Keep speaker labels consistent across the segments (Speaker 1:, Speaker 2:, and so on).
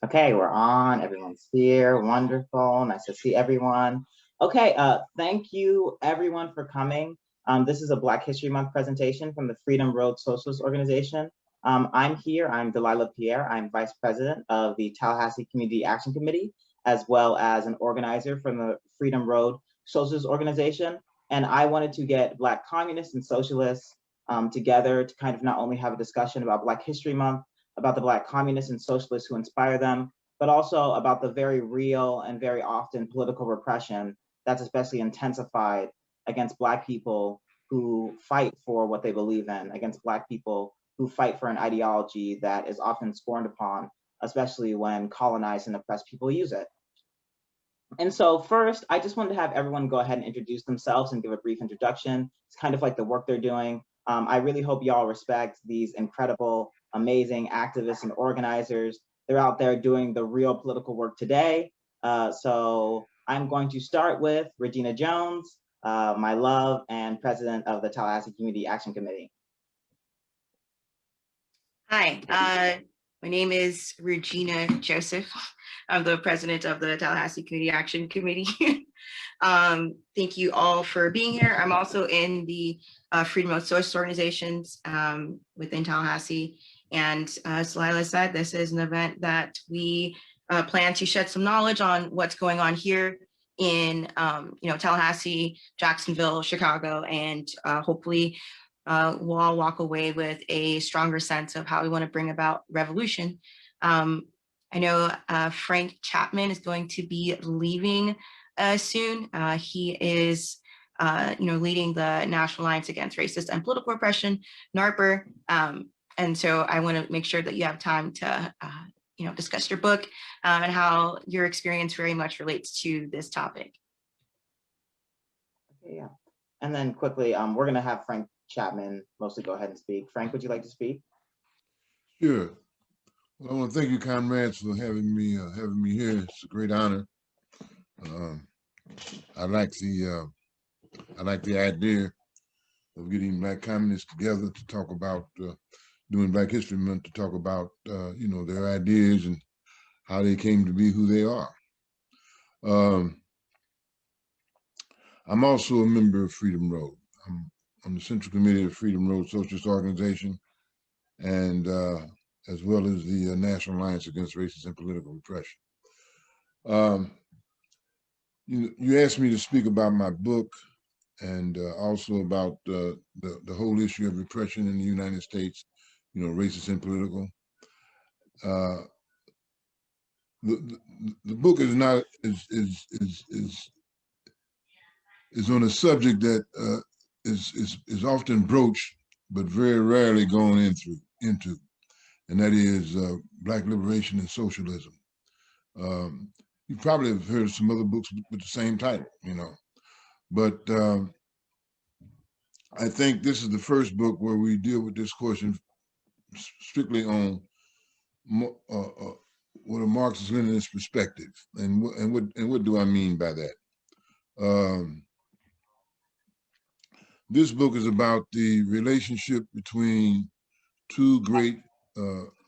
Speaker 1: Okay, we're on. Everyone's here. Wonderful. Nice to see everyone. Okay, thank you everyone for coming. This is a Black History Month presentation from the Freedom Road Socialist Organization. I'm here. I'm Delilah Pierre. I'm Vice President of the Tallahassee Community Action Committee, as well as an organizer from the Freedom Road Socialist Organization. And I wanted to get Black communists and socialists together to kind of not only have a discussion about Black History Month, about the Black communists and socialists who inspire them, but also about the very real and very often political repression that's especially intensified against Black people who fight for what they believe in, against Black people who fight for an ideology that is often scorned upon, especially when colonized and oppressed people use it. And so first, I just wanted to have everyone go ahead and introduce themselves and give a brief introduction. It's kind of like the work they're doing. I really hope y'all respect these incredible, amazing activists and organizers. They're out there doing the real political work today. So I'm going to start with Regina Jones, my love and president of the Tallahassee Community Action Committee.
Speaker 2: Hi, my name is Regina Joseph. I'm the president of the Tallahassee Community Action Committee. Thank you all for being here. I'm also in the Freedom of Socialist Organizations within Tallahassee. And as Lila said, this is an event that we plan to shed some knowledge on what's going on here in Tallahassee, Jacksonville, Chicago, and hopefully we'll all walk away with a stronger sense of how we want to bring about revolution. I know Frank Chapman is going to be leaving soon. He is, leading the National Alliance Against Racist and Political Repression, NARPR. And so I want to make sure that you have time to, discuss your book and how your experience very much relates to this topic.
Speaker 1: Okay, yeah. And then quickly, we're going to have Frank Chapman mostly go ahead and speak. Frank, would you like to speak?
Speaker 3: Sure. Well, I want to thank you, comrades, for having me here. It's a great honor. I like the idea of getting Black communists together to talk about doing Black History Month, to talk about their ideas and how they came to be who they are. I'm also a member of Freedom Road. I'm the Central Committee of Freedom Road Socialist Organization, and as well as the National Alliance Against Racist and Political Repression. You asked me to speak about my book and also about the whole issue of repression in the United States, racist and political. The book is not is on a subject that is often broached, but very rarely gone into, and that is Black liberation and socialism. You probably have heard of some other books with the same title, but I think this is the first book where we deal with this question strictly on what a Marxist-Leninist perspective, and what do I mean by that? This book is about the relationship between two great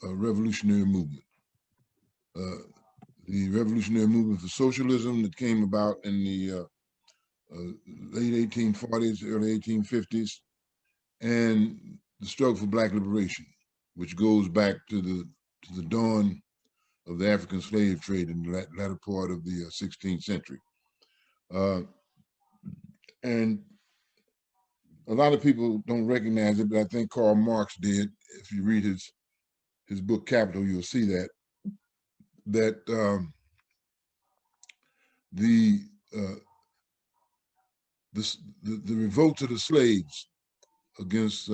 Speaker 3: revolutionary movements. The revolutionary movement for socialism that came about in the late 1840s, early 1850s, and the struggle for Black liberation, which goes back to the dawn of the African slave trade in the latter part of the 16th century. And a lot of people don't recognize it, but I think Karl Marx did. If you read his book Capital, you'll see that the revolt of the slaves against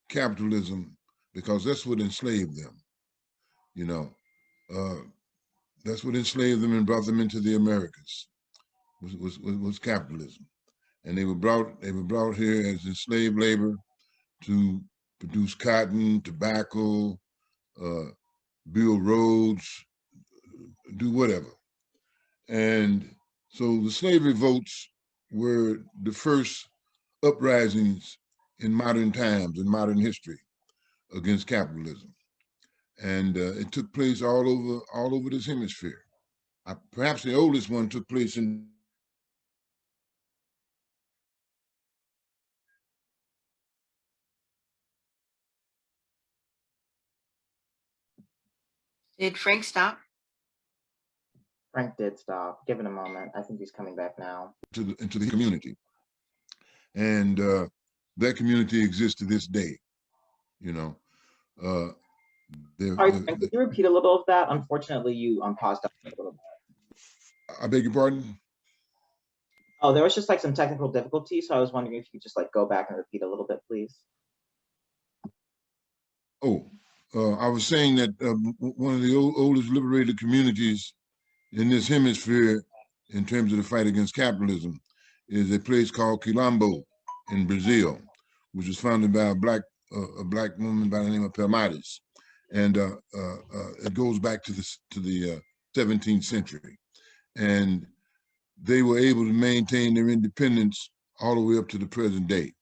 Speaker 3: capitalism, because that's what enslaved them, that's what enslaved them and brought them into the Americas, was capitalism. And they were brought here as enslaved labor to produce cotton, tobacco, build roads, do whatever. And so the slave revolts were the first uprisings in modern times, in modern history, against capitalism. and it took place all over this hemisphere. Perhaps the oldest one took place in
Speaker 2: Did Frank stop?
Speaker 1: Frank did stop. Give it a moment. I think he's coming back now.
Speaker 3: into the community, and that community exists to this day. You know, uh,
Speaker 1: Sorry, Frank, could you repeat a little of that? Unfortunately, you paused up a little bit.
Speaker 3: I beg your pardon?
Speaker 1: Oh, there was just like some technical difficulties, so I was wondering if you could just like go back and repeat a little bit, please.
Speaker 3: Oh, I was saying that one of the oldest liberated communities in this hemisphere in terms of the fight against capitalism is a place called Quilombo in Brazil, which was founded by a black woman by the name of Pelmatis. And it goes back to the 17th century. And they were able to maintain their independence all the way up to the present day.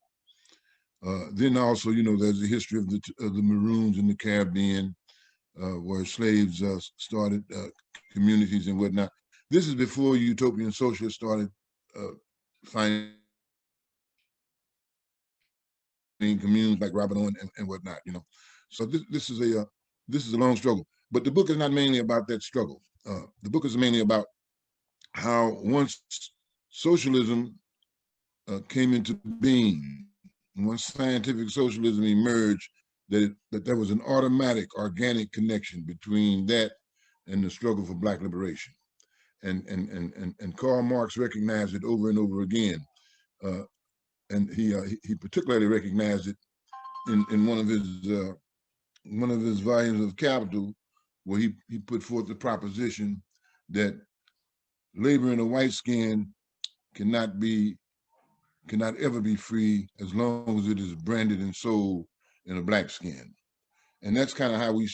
Speaker 3: Then also, you know, there's a history of the Maroons in the Caribbean, where slaves started communities and whatnot. This is before utopian socialists started finding communes like Robin Owen and whatnot, you know. So this is a long struggle. But the book is not mainly about that struggle. The book is mainly about how once socialism came into being, once scientific socialism emerged, that there was an automatic, organic connection between that and the struggle for Black liberation. And Karl Marx recognized it over and over again. And he particularly recognized it in one of his volumes of Capital, where he put forth the proposition that labor in a white skin cannot ever be free as long as it is branded and sold in a black skin. And that's kind of how we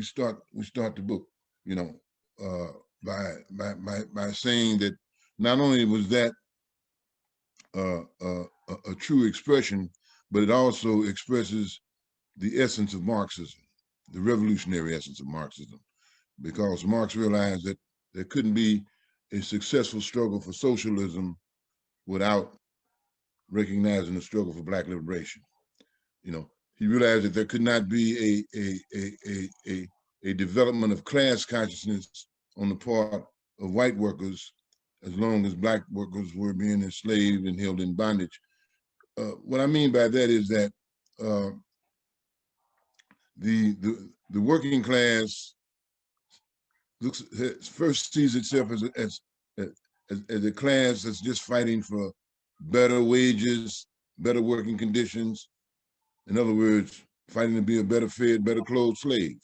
Speaker 3: start the book, you know, by saying that not only was that a true expression, but it also expresses the essence of Marxism, the revolutionary essence of Marxism, because Marx realized that there couldn't be a successful struggle for socialism without recognizing the struggle for Black liberation. You know, he realized that there could not be a development of class consciousness on the part of white workers as long as Black workers were being enslaved and held in bondage. What I mean by that is that the working class first sees itself as a class that's just fighting for better wages, better working conditions. In other words, fighting to be a better fed, better clothed slave.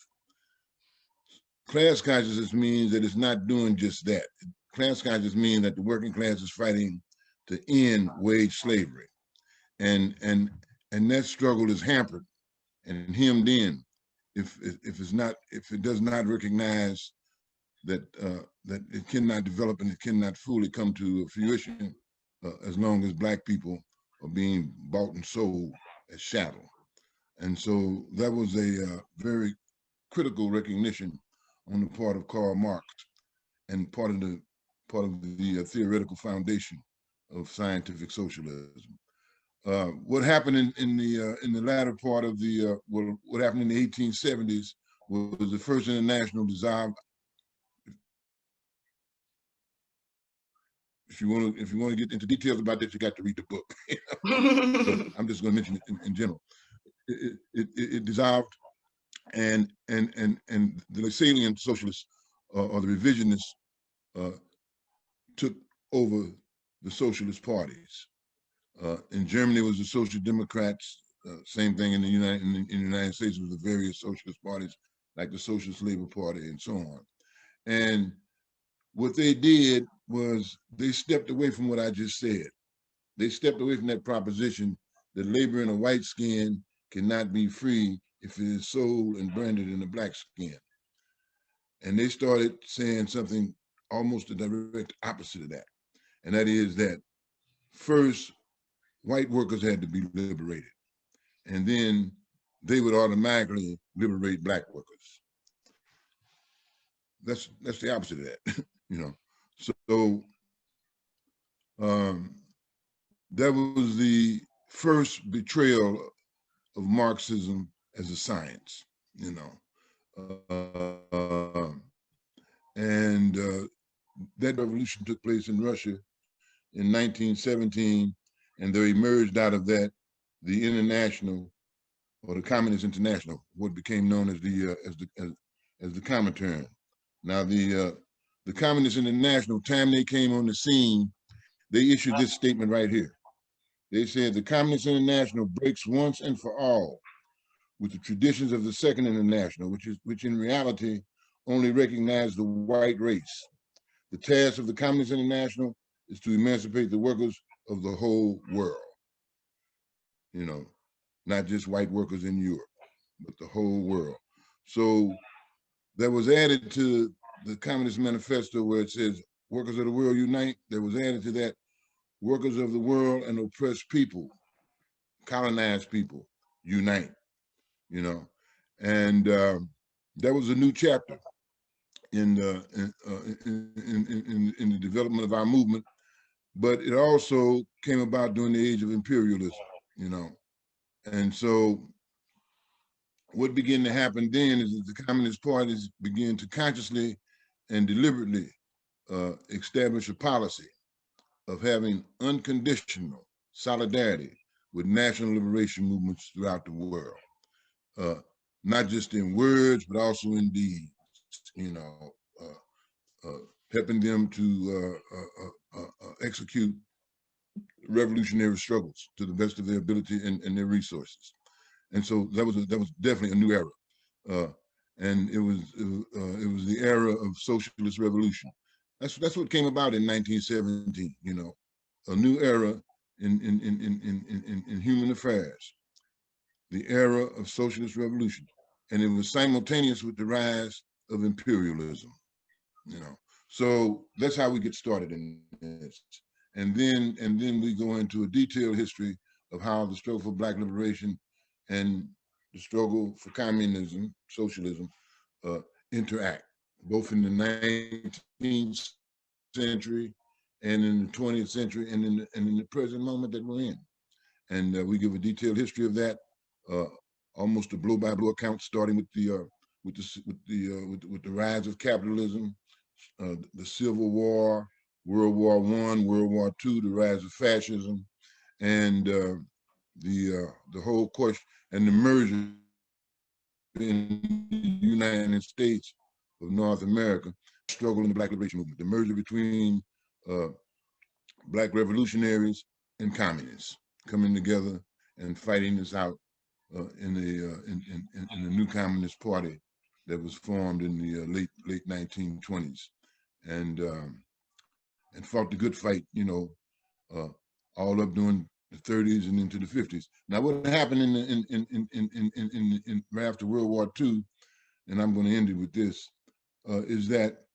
Speaker 3: Class consciousness means that it's not doing just that. Class consciousness means that the working class is fighting to end wage slavery. And that struggle is hampered and hemmed in if it does not recognize that that it cannot develop and it cannot fully come to fruition as long as Black people are being bought and sold as chattel. And so that was a very critical recognition on the part of Karl Marx and part of the theoretical foundation of scientific socialism. What happened in the latter part of what happened in the 1870s was the first international dissolve. If you want to get into details about that, you got to read the book. So I'm just going to mention it in general. It dissolved, and the Lasallian socialists or the revisionists took over the socialist parties. In Germany, it was the Social Democrats. Same thing in the United States with the various socialist parties, like the Socialist Labor Party and so on. And what they did was they stepped away from what I just said. They stepped away from that proposition that labor in a white skin cannot be free if it is sold and branded in a black skin. And they started saying something almost the direct opposite of that. And that is that first, white workers had to be liberated. And then they would automatically liberate Black workers. that's the opposite of that, you know. So that was the first betrayal of Marxism as a science, you know. And that revolution took place in Russia in 1917, and there emerged out of that the International, or the Communist International, what became known as the Comintern. Now the Communist International, time they came on the scene, they issued this statement right here. They said the Communist International breaks once and for all with the traditions of the Second International, which in reality only recognize the white race. The task of the Communist International is to emancipate the workers of the whole world. You know, not just white workers in Europe, but the whole world. So that was added to the Communist Manifesto where it says, workers of the world unite. There was added to that, workers of the world and oppressed people, colonized people, unite, you know. And that was a new chapter in the development of our movement, but it also came about during the age of imperialism, you know. And so what began to happen then is that the Communist parties began to consciously and deliberately establish a policy of having unconditional solidarity with national liberation movements throughout the world, not just in words, but also in deeds, you know, helping them to execute revolutionary struggles to the best of their ability and their resources. And so that was definitely a new era, and it was the era of Socialist Revolution. That's what came about in 1917. You know, a new era in human affairs, the era of Socialist Revolution, and it was simultaneous with the rise of imperialism. You know, so that's how we get started in this, and then we go into a detailed history of how the struggle for Black liberation and the struggle for communism, socialism, interact, both in the 19th century and in the 20th century and in the present moment that we're in. And we give a detailed history of that, almost a blow-by-blow account, starting with the rise of capitalism, the Civil War, World War I, World War II, the rise of fascism, and the whole question and the merger in the United States of North America, struggle in the Black liberation movement, the merger between Black revolutionaries and communists coming together and fighting this out in the new Communist Party that was formed in the late 1920s, and fought the good fight, you know, all up during the 30s and into the 50s. Now, what happened in right after World War II, and I'm going to end it with this, is that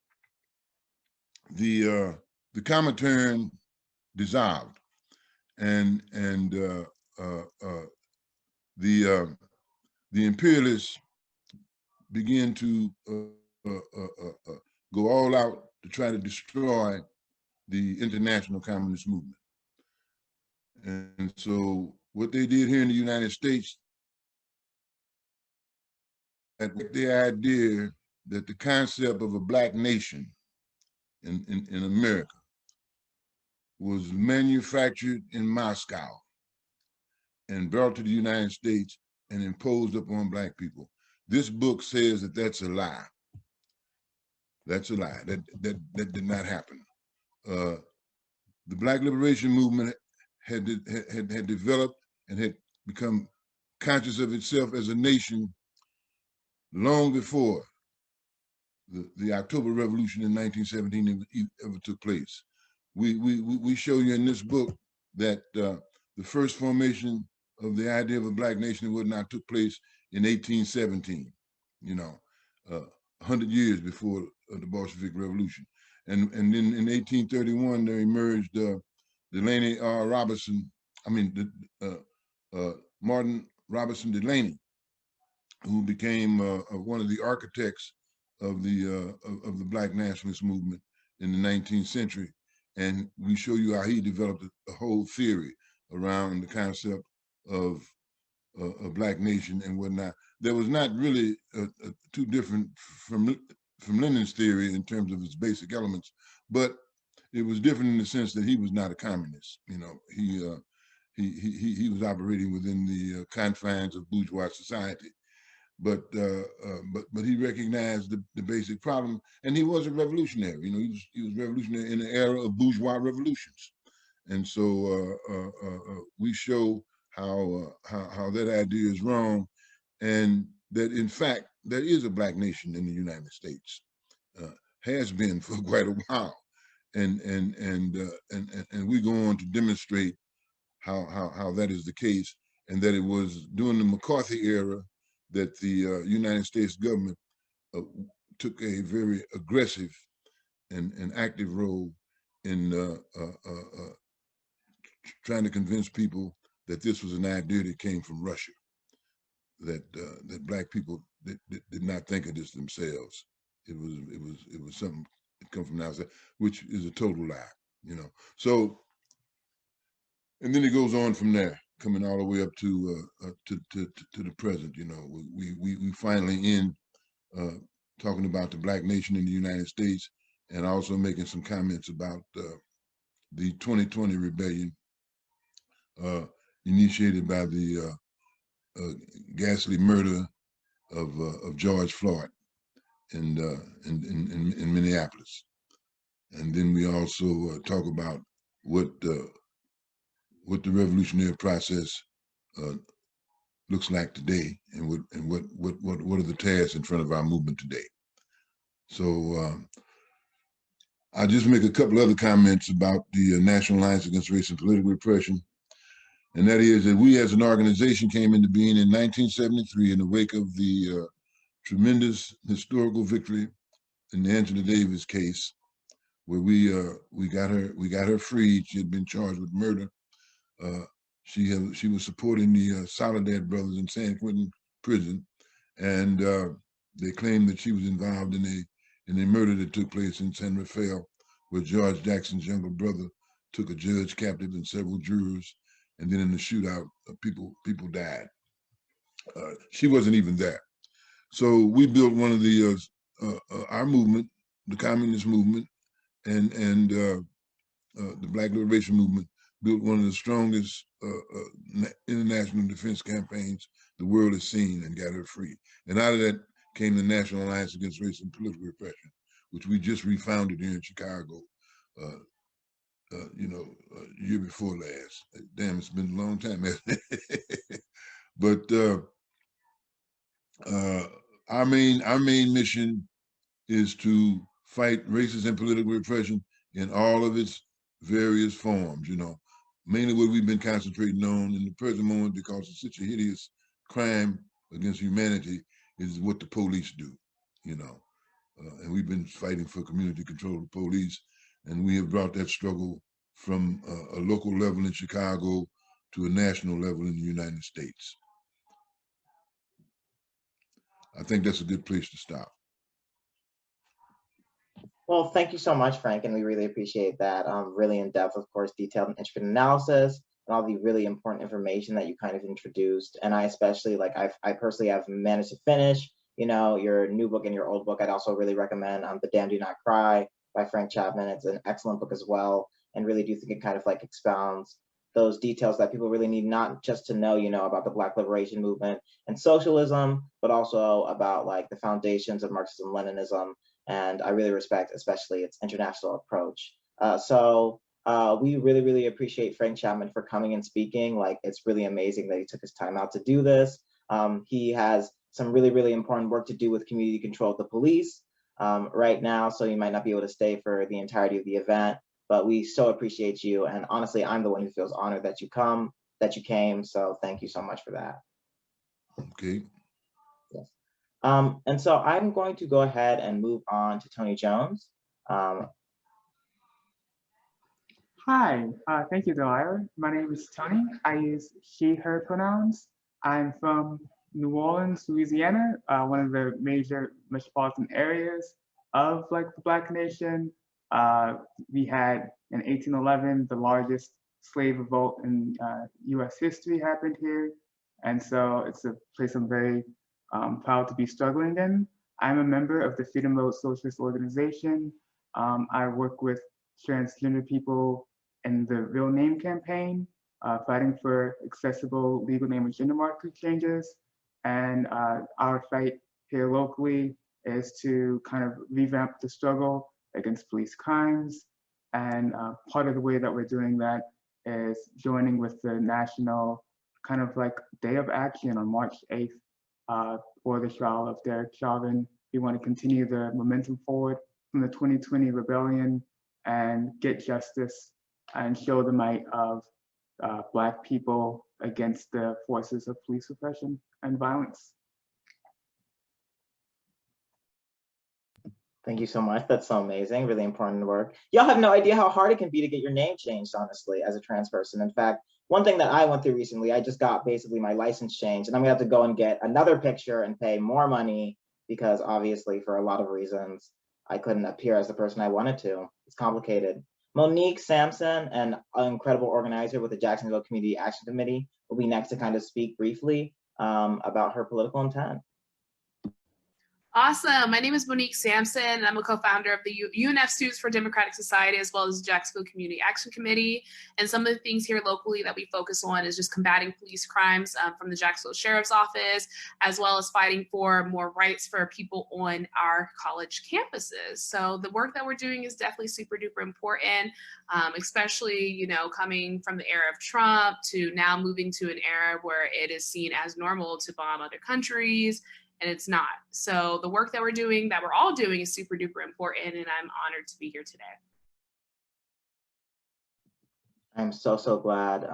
Speaker 3: the Comintern dissolved, and the imperialists began to go all out to try to destroy the international communist movement. And so what they did here in the United States, the idea that the concept of a Black nation in America was manufactured in Moscow and brought to the United States and imposed upon Black people. This book says that that's a lie. That's a lie. That did not happen. The Black liberation movement had developed and had become conscious of itself as a nation long before the October Revolution in 1917 ever took place. We show you in this book that the first formation of the idea of a Black nation and whatnot took place in 1817, you know, 100 years before the Bolshevik Revolution. And then in 1831, there emerged Delaney R. Robertson, Martin Robertson Delaney, who became one of the architects of the Black nationalist movement in the 19th century. And we show you how he developed a whole theory around the concept of a Black nation and whatnot. There was not really too different from Lenin's theory in terms of its basic elements, but it was different in the sense that he was not a communist. You know, he was operating within the confines of bourgeois society, but he recognized the basic problem, and he was a revolutionary. You know, he was revolutionary in the era of bourgeois revolutions, and so we show how that idea is wrong, and that in fact there is a Black nation in the United States, has been for quite a while, and we go on to demonstrate how that is the case, and that it was during the McCarthy era that the United States government took a very aggressive and active role in trying to convince people that this was an idea that came from Russia, that Black people did not think of this themselves. It was something that come from outside, which is a total lie, you know. So, and then it goes on from there, coming all the way up to the present. You know, we finally end talking about the Black nation in the United States, and also making some comments about the 2020 rebellion initiated by the ghastly murder of George Floyd in Minneapolis, and then we also talk about what the revolutionary process looks like today, and what are the tasks in front of our movement today. So I'll just make a couple other comments about the National Alliance Against Race and Political Repression. And that is that we as an organization came into being in 1973 in the wake of the tremendous historical victory in the Angela Davis case, where we got her freed. She had been charged with murder. She was supporting the Soledad brothers in San Quentin prison, and they claimed that she was involved in a murder that took place in San Rafael, where George Jackson's younger brother took a judge captive and several jurors, and then in the shootout, people died. She wasn't even there. So we built one of the our movement, the communist movement, and the Black Liberation Movement, built one of the strongest international defense campaigns the world has seen, and got her free. And out of that came the National Alliance Against Race and Political Repression, which we just refounded here in Chicago, year before last. Damn, it's been a long time. But our main mission is to fight racist and political repression in all of its various forms, you know. Mainly what we've been concentrating on in the present moment, because it's such a hideous crime against humanity, is what the police do, you know. And we've been fighting for community control of the police, and we have brought that struggle from a local level in Chicago to a national level in the United States. I think that's a good place to stop.
Speaker 1: Well, thank you so much, Frank, and we really appreciate that. Really in-depth, of course, detailed and intricate analysis, and all the really important information that you kind of introduced. And I especially, like, I personally have managed to finish, you know, your new book and your old book. I'd also really recommend The Damned Do Not Cry by Frank Chapman. It's an excellent book as well, and really do think it kind of like expounds those details that people really need, not just to know, you know, about the Black liberation movement and socialism, but also about like the foundations of Marxism, Leninism. And I really respect, especially its international approach. So we really appreciate Frank Chapman for coming and speaking. Like, it's really amazing that he took his time out to do this. He has some really important work to do with community control of the police right now, so he might not be able to stay for the entirety of the event. But we so appreciate you, and honestly, I'm the one who feels honored that you came. So thank you so much for that.
Speaker 3: Okay.
Speaker 1: Yes. And so I'm going to go ahead and move on to Tony Jones.
Speaker 4: Hi, thank you, Dwyer. My name is Tony. I use he, her pronouns. I'm from New Orleans, Louisiana, one of the major metropolitan areas of like the Black nation. We had in 1811, the largest slave revolt in US history happened here. And so it's a place I'm very proud to be struggling in. I'm a member of the Road Socialist Organization. I work with transgender people in the Real Name campaign, fighting for accessible legal name and gender marker changes. And our fight here locally is to kind of revamp the struggle against police crimes. And part of the way that we're doing that is joining with the national kind of like day of action on March 8th for the trial of Derek Chauvin. We want to continue the momentum forward from the 2020 rebellion and get justice and show the might of Black people against the forces of police repression and violence.
Speaker 1: Thank you so much. That's so amazing. Really important work. Y'all have no idea how hard it can be to get your name changed, honestly, as a trans person. In fact, one thing that I went through recently, I just got basically my license changed, and I'm gonna have to go and get another picture and pay more money because obviously for a lot of reasons, I couldn't appear as the person I wanted to. It's complicated. Monique Sampson, an incredible organizer with the Jacksonville Community Action Committee, will be next to kind of speak briefly about her political intent.
Speaker 5: Awesome. My name is Monique Sampson, and I'm a co-founder of the UNF Students for Democratic Society, as well as the Jacksonville Community Action Committee. And some of the things here locally that we focus on is just combating police crimes from the Jacksonville Sheriff's Office, as well as fighting for more rights for people on our college campuses. So the work that we're doing is definitely super duper important, especially, you know, coming from the era of Trump to now moving to an era where it is seen as normal to bomb other countries, and it's not. So the work that we're doing, that we're all doing, is super duper important, and I'm honored to be here today.
Speaker 1: I'm so glad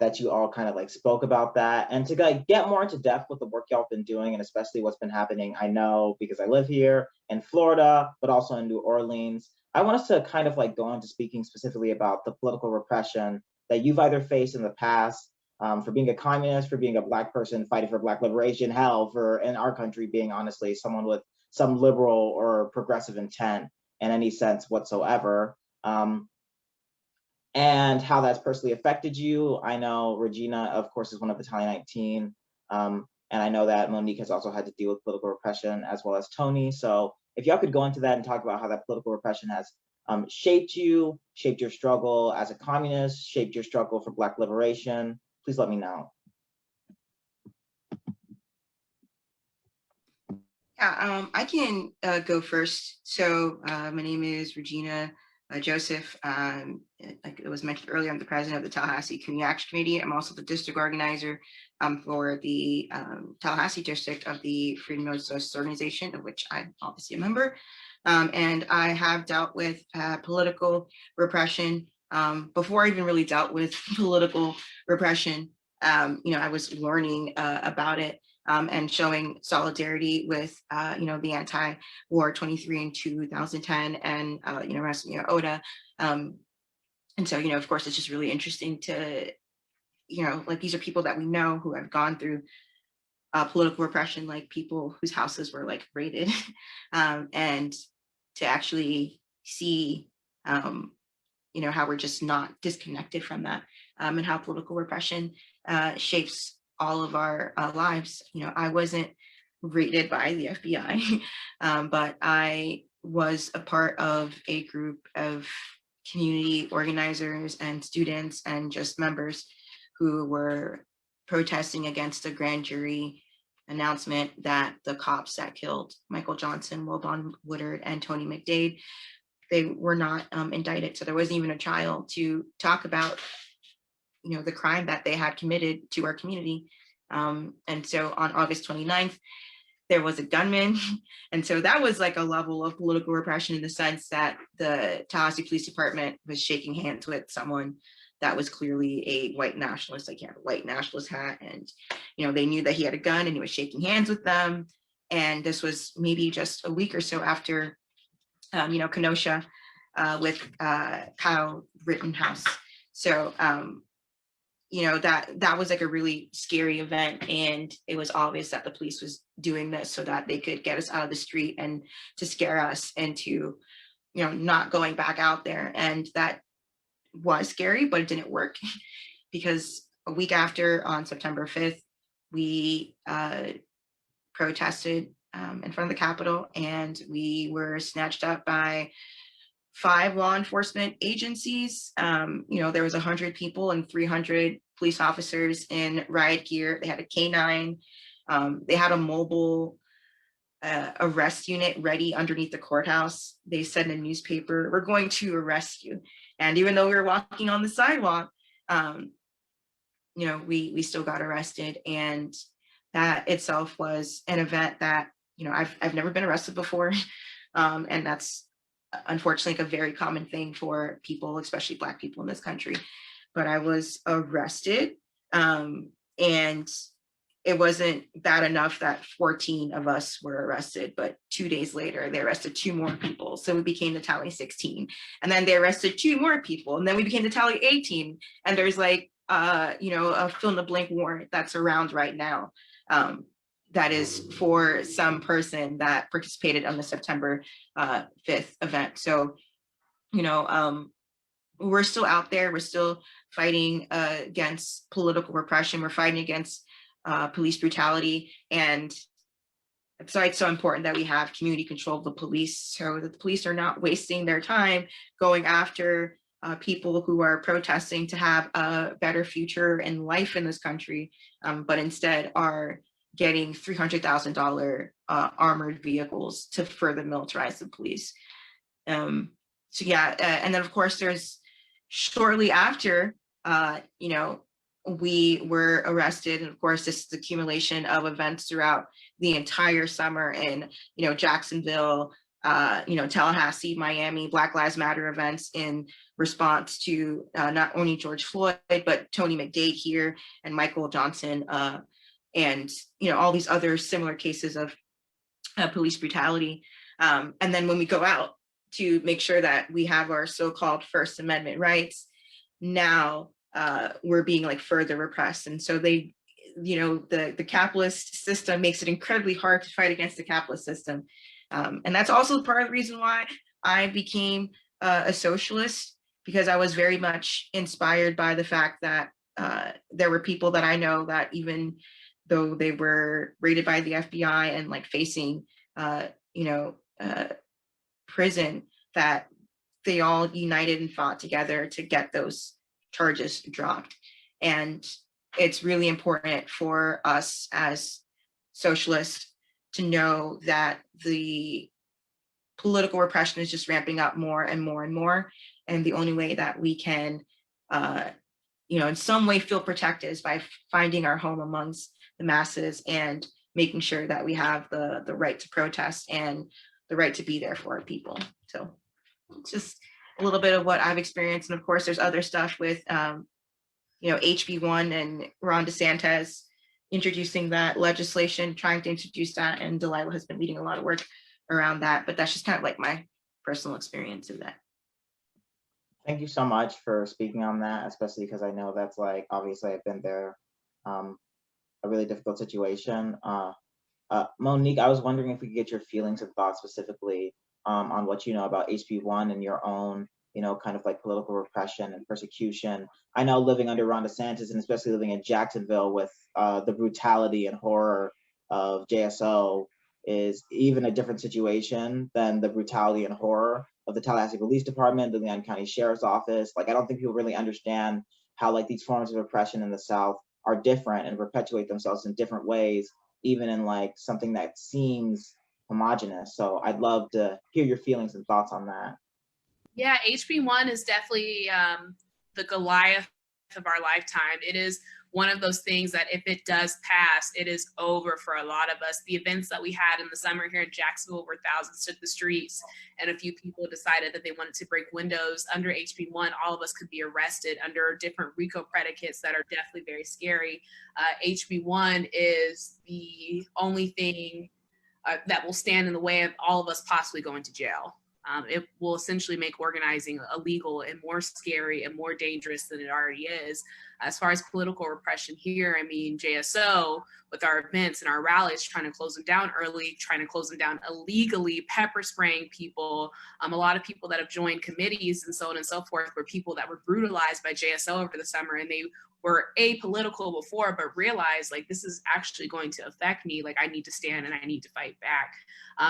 Speaker 1: that you all kind of like spoke about that, and to like get more into depth with the work y'all been doing, and especially what's been happening. I know because I live here in Florida, but also in New Orleans. I want us to kind of like go into speaking specifically about the political repression that you've either faced in the past, for being a communist, for being a Black person fighting for Black liberation, hell, for in our country being honestly someone with some liberal or progressive intent in any sense whatsoever, and how that's personally affected you. I know Regina, of course, is one of Battalion 19, and I know that Monique has also had to deal with political repression, as well as Tony. So if y'all could go into that and talk about how that political repression has shaped you, shaped your struggle as a communist, shaped your struggle for Black liberation, please let me know.
Speaker 2: Yeah, I can go first. So my name is Regina Joseph. Like it was mentioned earlier, I'm the president of the Tallahassee Community Action Committee. I'm also the district organizer for the Tallahassee district of the Road Socialist Organization, of which I'm obviously a member. And I have dealt with political repression. Before I even really dealt with political repression, you know, I was learning about it and showing solidarity with, you know, the anti-war 23 in 2010 and, you know, ODA. And so, you know, of course, it's just really interesting to, you know, like these are people that we know who have gone through political repression, like people whose houses were like raided, and to actually see, you know, how we're just not disconnected from that, and how political repression shapes all of our lives. You know, I wasn't raided by the FBI, but I was a part of a group of community organizers and students and just members who were protesting against a grand jury announcement that the cops that killed Michael Johnson, Wilbon Woodard, and Tony McDade, they were not indicted. So there wasn't even a trial to talk about, you know, the crime that they had committed to our community. And so on August 29th, there was a gunman. And so that was like a level of political repression in the sense that the Tallahassee Police Department was shaking hands with someone that was clearly a white nationalist, like he had a white nationalist hat, and, you know, they knew that he had a gun and he was shaking hands with them. And this was maybe just a week or so after, you know, Kenosha with Kyle Rittenhouse. So, that was like a really scary event, and it was obvious that the police was doing this so that they could get us out of the street and to scare us into, not going back out there. And that was scary, but it didn't work because a week after, on September 5th, we protested in front of the Capitol, and we were snatched up by 5 law enforcement agencies. There was 100 people and 300 police officers in riot gear. They had a K9. They had a mobile arrest unit ready underneath the courthouse. They said in a newspaper, "We're going to arrest you." And even though we were walking on the sidewalk, we still got arrested. And that itself was an event that, I've never been arrested before. And that's unfortunately a very common thing for people, especially Black people in this country. But I was arrested, and it wasn't bad enough that 14 of us were arrested, but 2 days later, they arrested 2 more people. So we became the tally 16. And then they arrested 2 more people. And then we became the tally 18. And there's like, a fill in the blank warrant that's around right now. That is for some person that participated on the September 5th event. So, we're still out there. We're still fighting against political repression. We're fighting against police brutality. And that's why it's so important that we have community control of the police, so that the police are not wasting their time going after people who are protesting to have a better future in life in this country, but instead are getting $300,000 armored vehicles to further militarize the police. And then of course there's shortly after, we were arrested. And of course, this is the accumulation of events throughout the entire summer in, Jacksonville, Tallahassee, Miami, Black Lives Matter events in response to not only George Floyd, but Tony McDade here and Michael Johnson, and, all these other similar cases of police brutality. And then when we go out to make sure that we have our so-called First Amendment rights, now we're being like further repressed. And so they, the capitalist system makes it incredibly hard to fight against the capitalist system. And that's also part of the reason why I became a socialist, because I was very much inspired by the fact that there were people that I know that even though they were raided by the FBI and like facing, prison, that they all united and fought together to get those charges dropped. And it's really important for us as socialists to know that the political repression is just ramping up more and more and more. And the only way that we can, in some way feel protected is by finding our home amongst the masses and making sure that we have the right to protest and the right to be there for our people. So it's just a little bit of what I've experienced. And of course, there's other stuff with, HB1 and Ron DeSantis introducing that legislation, trying to introduce that. And Delilah has been leading a lot of work around that. But that's just kind of like my personal experience of that.
Speaker 1: Thank you so much for speaking on that, especially because I know that's like, obviously I've been there, a really difficult situation. Monique, I was wondering if we could get your feelings and thoughts specifically on what you know about HB1 and your own, kind of like political repression and persecution. I know living under Ron DeSantis, and especially living in Jacksonville with the brutality and horror of JSO, is even a different situation than the brutality and horror of the Tallahassee Police Department, the Leon County Sheriff's Office. Like, I don't think people really understand how like these forms of oppression in the South are different and perpetuate themselves in different ways, even in like something that seems homogenous. So I'd love to hear your feelings and thoughts on that.
Speaker 5: Yeah, HB1 is definitely the Goliath of our lifetime. It is one of those things that if it does pass, it is over for a lot of us. The events that we had in the summer here in Jacksonville where thousands took the streets and a few people decided that they wanted to break windows under HB1, all of us could be arrested under different RICO predicates that are definitely very scary. HB1 is the only thing that will stand in the way of all of us possibly going to jail. it will essentially make organizing illegal and more scary and more dangerous than it already is. As far as political repression here, I mean, JSO with our events and our rallies, trying to close them down early, trying to close them down illegally, pepper spraying people. A lot of people that have joined committees and so on and so forth were people that were brutalized by JSO over the summer, and they were apolitical before, but realized like this is actually going to affect me. Like I need to stand and I need to fight back.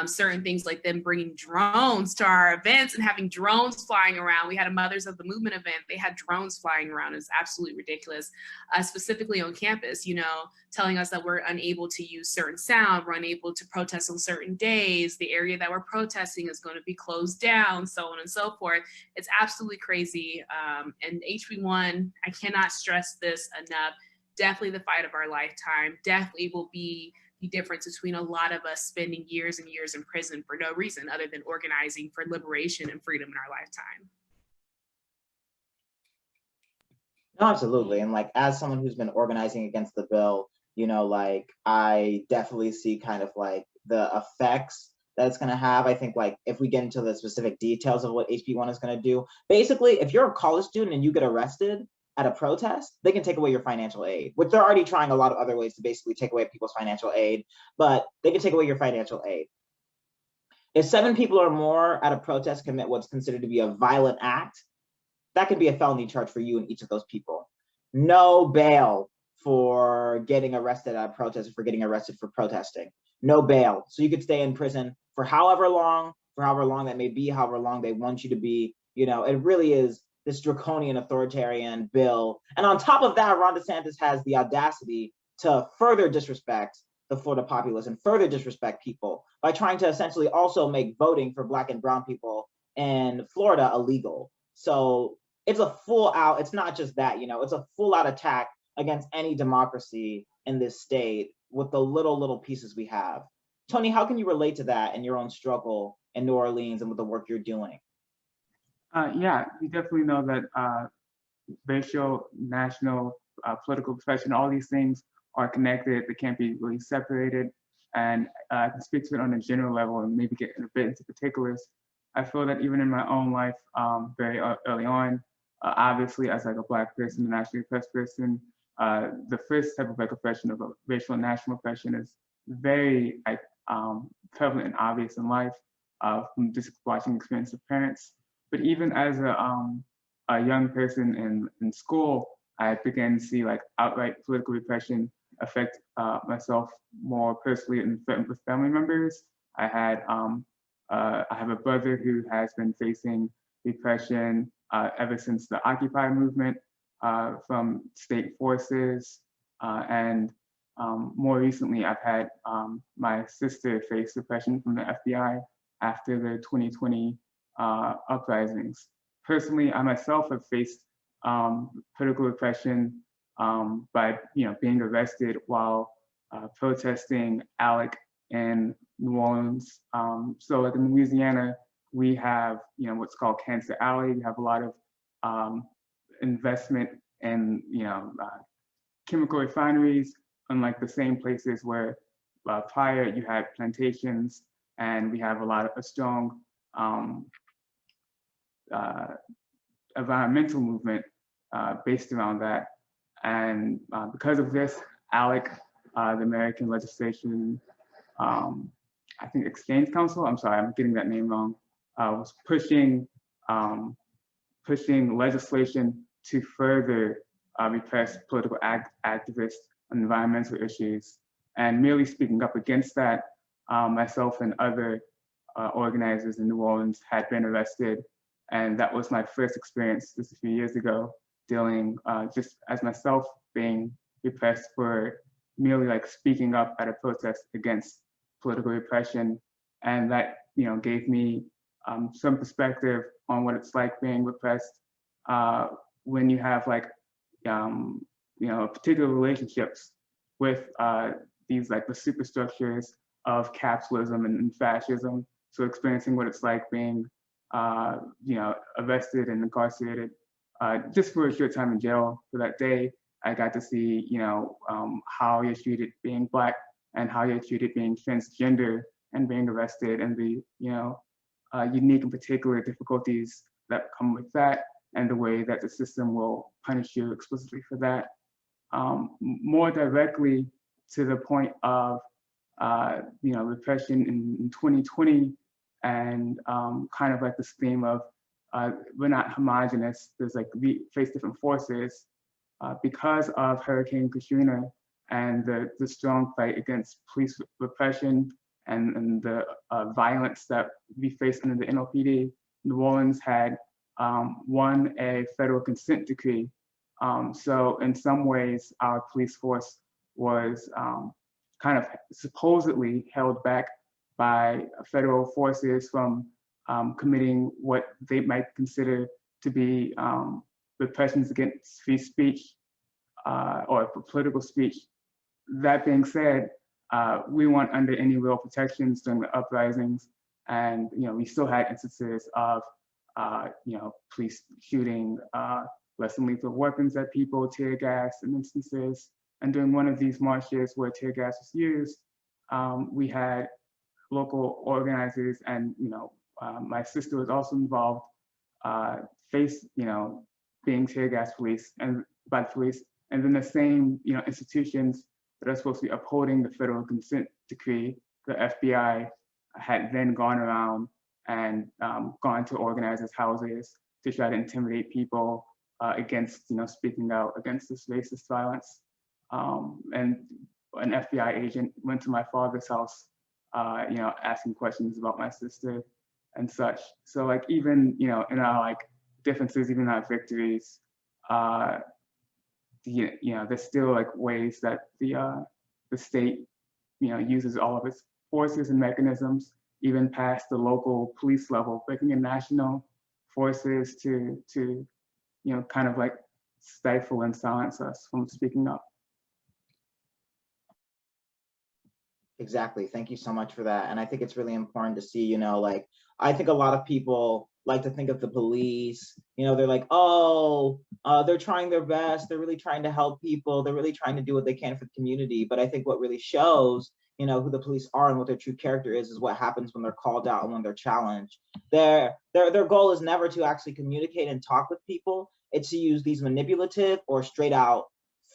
Speaker 5: Certain things like them bringing drones to our events and having drones flying around. We had a Mothers of the Movement event. They had drones flying around. It's absolutely ridiculous. Specifically on campus, you know, telling us that we're unable to use certain sound, we're unable to protest on certain days. The area that we're protesting is going to be closed down, so on and so forth. It's absolutely crazy. And HB1, I cannot stress this enough. Definitely the fight of our lifetime. Definitely will be the difference between a lot of us spending years and years in prison for no reason other than organizing for liberation and freedom in our lifetime.
Speaker 1: No, absolutely. And like, as someone who's been organizing against the bill, you know, like I definitely see kind of like the effects that it's going to have. I think like if we get into the specific details of what HB1 is going to do, basically, if you're a college student and you get arrested at a protest, they can take away your financial aid, which they're already trying a lot of other ways to basically take away people's financial aid, but they can take away your financial aid. If 7 people or more at a protest commit what's considered to be a violent act, that could be a felony charge for you and each of those people. No bail for getting arrested at a protest or for getting arrested for protesting. No bail. So you could stay in prison for however long that may be, however long they want you to be. You know, it really is this draconian authoritarian bill. And on top of that, Ron DeSantis has the audacity to further disrespect the Florida populace and further disrespect people by trying to essentially also make voting for Black and brown people in Florida illegal. So it's a full out, it's not just that, you know, it's a full out attack against any democracy in this state with the little pieces we have. Tony, how can you relate to that in your own struggle in New Orleans and with the work you're doing?
Speaker 4: Yeah, we definitely know that racial, national, political profession, all these things are connected. They can't be really separated. And I can speak to it on a general level and maybe get a bit into particulars. I feel that even in my own life, very early on, obviously as like a Black person, a nationally oppressed person, the first type of like oppression of a racial and national oppression is very like prevalent and obvious in life from just watching experience of parents. But even as a young person in school, I began to see like outright political repression affect myself more personally and with family members. I have a brother who has been facing repression ever since the Occupy movement from state forces. And more recently, I've had my sister face repression from the FBI after the 2020 uprisings. Personally, I myself have faced political repression by being arrested while protesting ALEC in New Orleans. So like in Louisiana, we have what's called Cancer Alley. We have a lot of investment in chemical refineries, unlike the same places where prior you had plantations, and we have a strong environmental movement based around that. And because of this, ALEC, the American Legislation, I think Exchange Council, I'm sorry, I'm getting that name wrong, was pushing legislation to further repress political activists on environmental issues. And merely speaking up against that, myself and other organizers in New Orleans had been arrested. And that was my first experience just a few years ago, dealing just as myself being repressed for merely like speaking up at a protest against political repression. And that gave me some perspective on what it's like being repressed when you have like particular relationships with these like the superstructures of capitalism and fascism. So experiencing what it's like being arrested and incarcerated just for a short time in jail. For that day, I got to see how you're treated being Black and how you're treated being transgender and being arrested, and the unique and particular difficulties that come with that, and the way that the system will punish you explicitly for that. More directly to the point of repression in 2020, and kind of like this theme of we're not homogenous, there's like we face different forces. Because of Hurricane Katrina and the strong fight against police repression and the violence that we faced under the NOPD, New Orleans had won a federal consent decree. So in some ways, our police force was kind of supposedly held back by federal forces from committing what they might consider to be repressions against free speech or political speech. That being said, we weren't under any real protections during the uprisings, and we still had instances of police shooting less than lethal weapons at people, tear gas in instances. And during one of these marches where tear gas was used, we had local organizers, and my sister was also involved, face being tear gas police and by the police, and then the same institutions that are supposed to be upholding the federal consent decree, the FBI had then gone around and gone to organizers' houses to try to intimidate people against speaking out against this racist violence. And an FBI agent went to my father's house, asking questions about my sister and such. So like even in our like differences, even our victories, there's still like ways that the state uses all of its forces and mechanisms, even past the local police level, breaking in national forces to kind of like stifle and silence us from speaking up.
Speaker 1: Exactly. Thank you so much for that. And I think it's really important to see, like, I think a lot of people like to think of the police, they're like, oh, they're trying their best. They're really trying to help people. They're really trying to do what they can for the community. But I think what really shows, who the police are and what their true character is what happens when they're called out and when they're challenged. Their goal is never to actually communicate and talk with people. It's to use these manipulative or straight out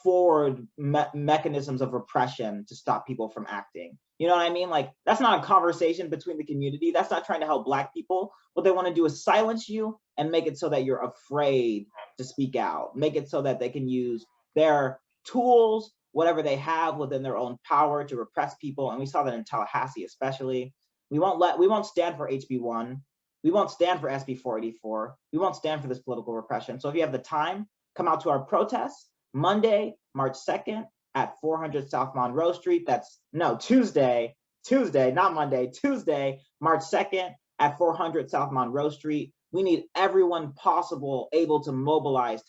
Speaker 1: forward mechanisms of repression to stop people from acting. You know what I mean? Like, that's not a conversation between the community. That's not trying to help Black people. What they want to do is silence you and make it so that you're afraid to speak out. Make it so that they can use their tools, whatever they have within their own power, to repress people. And we saw that in Tallahassee, especially. We won't stand for HB1. We won't stand for SB 484. We won't stand for this political repression. So if you have the time, come out to our protests. Monday, March 2nd at 400 South Monroe Street. Tuesday, not Monday, Tuesday, March 2nd at 400 South Monroe Street. We need everyone possible able to mobilize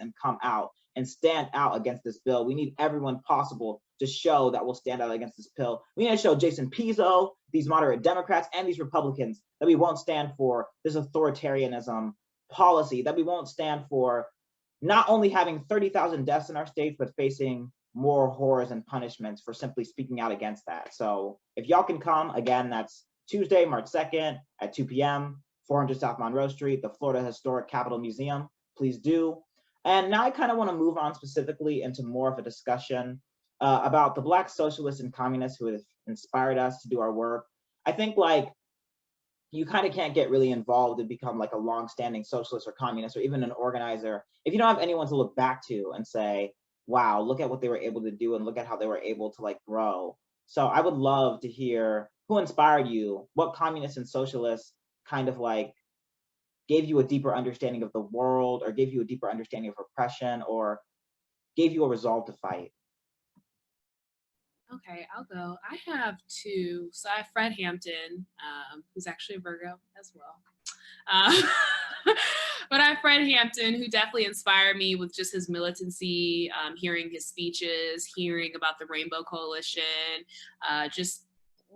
Speaker 1: and come out and stand out against this bill. We need everyone possible to show that we'll stand out against this bill. We need to show Jason Pizzo, these moderate Democrats, and these Republicans that we won't stand for this authoritarianism policy, that we won't stand for not only having 30,000 deaths in our states, but facing more horrors and punishments for simply speaking out against that. So if y'all can come, again, that's Tuesday, March 2nd at 2 p.m., 400 South Monroe Street, the Florida Historic Capitol Museum, please do. And now I kind of want to move on specifically into more of a discussion about the Black socialists and communists who have inspired us to do our work. I think like you kind of can't get really involved and become like a long-standing socialist or communist or even an organizer if you don't have anyone to look back to and say, wow, look at what they were able to do and look at how they were able to like grow. So I would love to hear who inspired you, what communists and socialists kind of like gave you a deeper understanding of the world, or gave you a deeper understanding of repression, or gave you a resolve to fight.
Speaker 5: Okay, I'll go. I have two. So I have Fred Hampton, who's actually a Virgo as well. But I have Fred Hampton, who definitely inspired me with just his militancy, hearing his speeches, hearing about the Rainbow Coalition, just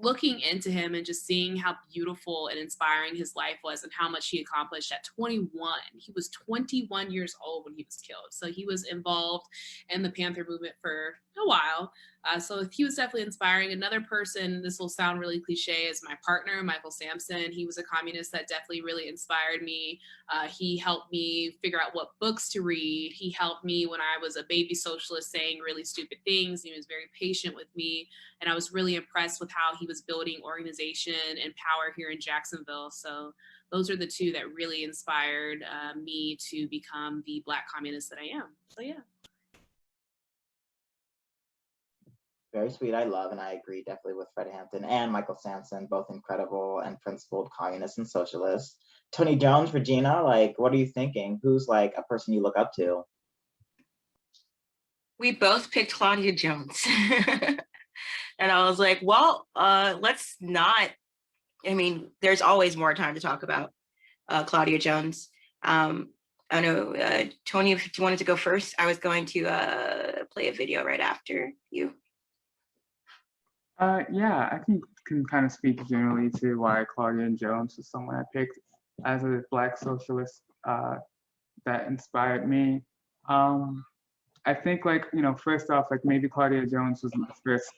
Speaker 5: looking into him and just seeing how beautiful and inspiring his life was and how much he accomplished at 21. He was 21 years old when he was killed. So he was involved in the Panther movement for a while. So he was definitely inspiring. Another person, this will sound really cliche, is my partner, Michael Sampson. He was a communist that definitely really inspired me. He helped me figure out what books to read. He helped me when I was a baby socialist saying really stupid things. He was very patient with me. And I was really impressed with how he was building organization and power here in Jacksonville. So those are the two that really inspired me to become the Black communist that I am. So yeah.
Speaker 1: Very sweet. I love and I agree definitely with Fred Hampton and Michael Sampson, both incredible and principled communists and socialists. Tony Jones, Regina, like, what are you thinking? Who's like a person you look up to?
Speaker 2: We both picked Claudia Jones. And I was like, well, let's not, I mean, there's always more time to talk about Claudia Jones. I know, Tony, if you wanted to go first, I was going to play a video right after you.
Speaker 4: Yeah, I can kind of speak generally to why Claudia Jones was someone I picked as a Black socialist that inspired me. I think, like, first off, like, maybe Claudia Jones was the first,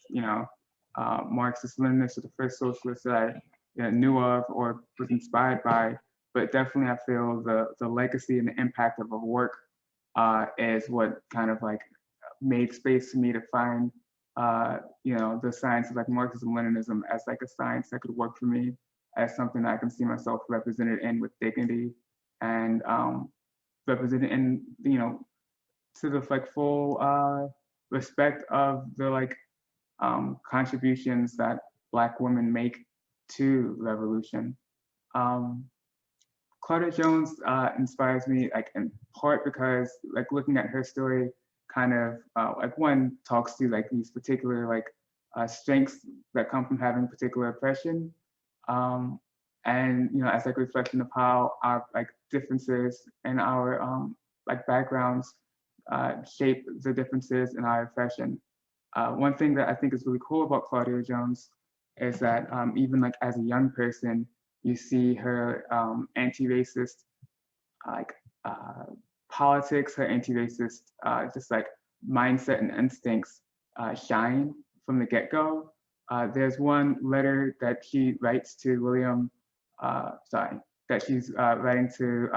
Speaker 4: Marxist Leninist, or the first socialist that I knew of or was inspired by. But definitely, I feel the legacy and the impact of her work is what kind of like made space for me to find the science of like Marxism, Leninism as like a science that could work for me, as something that I can see myself represented in with dignity and represented in, to the like full respect of the like contributions that Black women make to revolution. Claudia Jones inspires me like in part because like looking at her story kind of like one talks to like these particular like strengths that come from having particular oppression, and as like a reflection of how our like differences and our like backgrounds shape the differences in our oppression. One thing that I think is really cool about Claudia Jones is that even like as a young person, you see her anti-racist like politics, her anti-racist just like mindset and instincts shine from the get-go. There's one letter that she writes to William, that she's writing to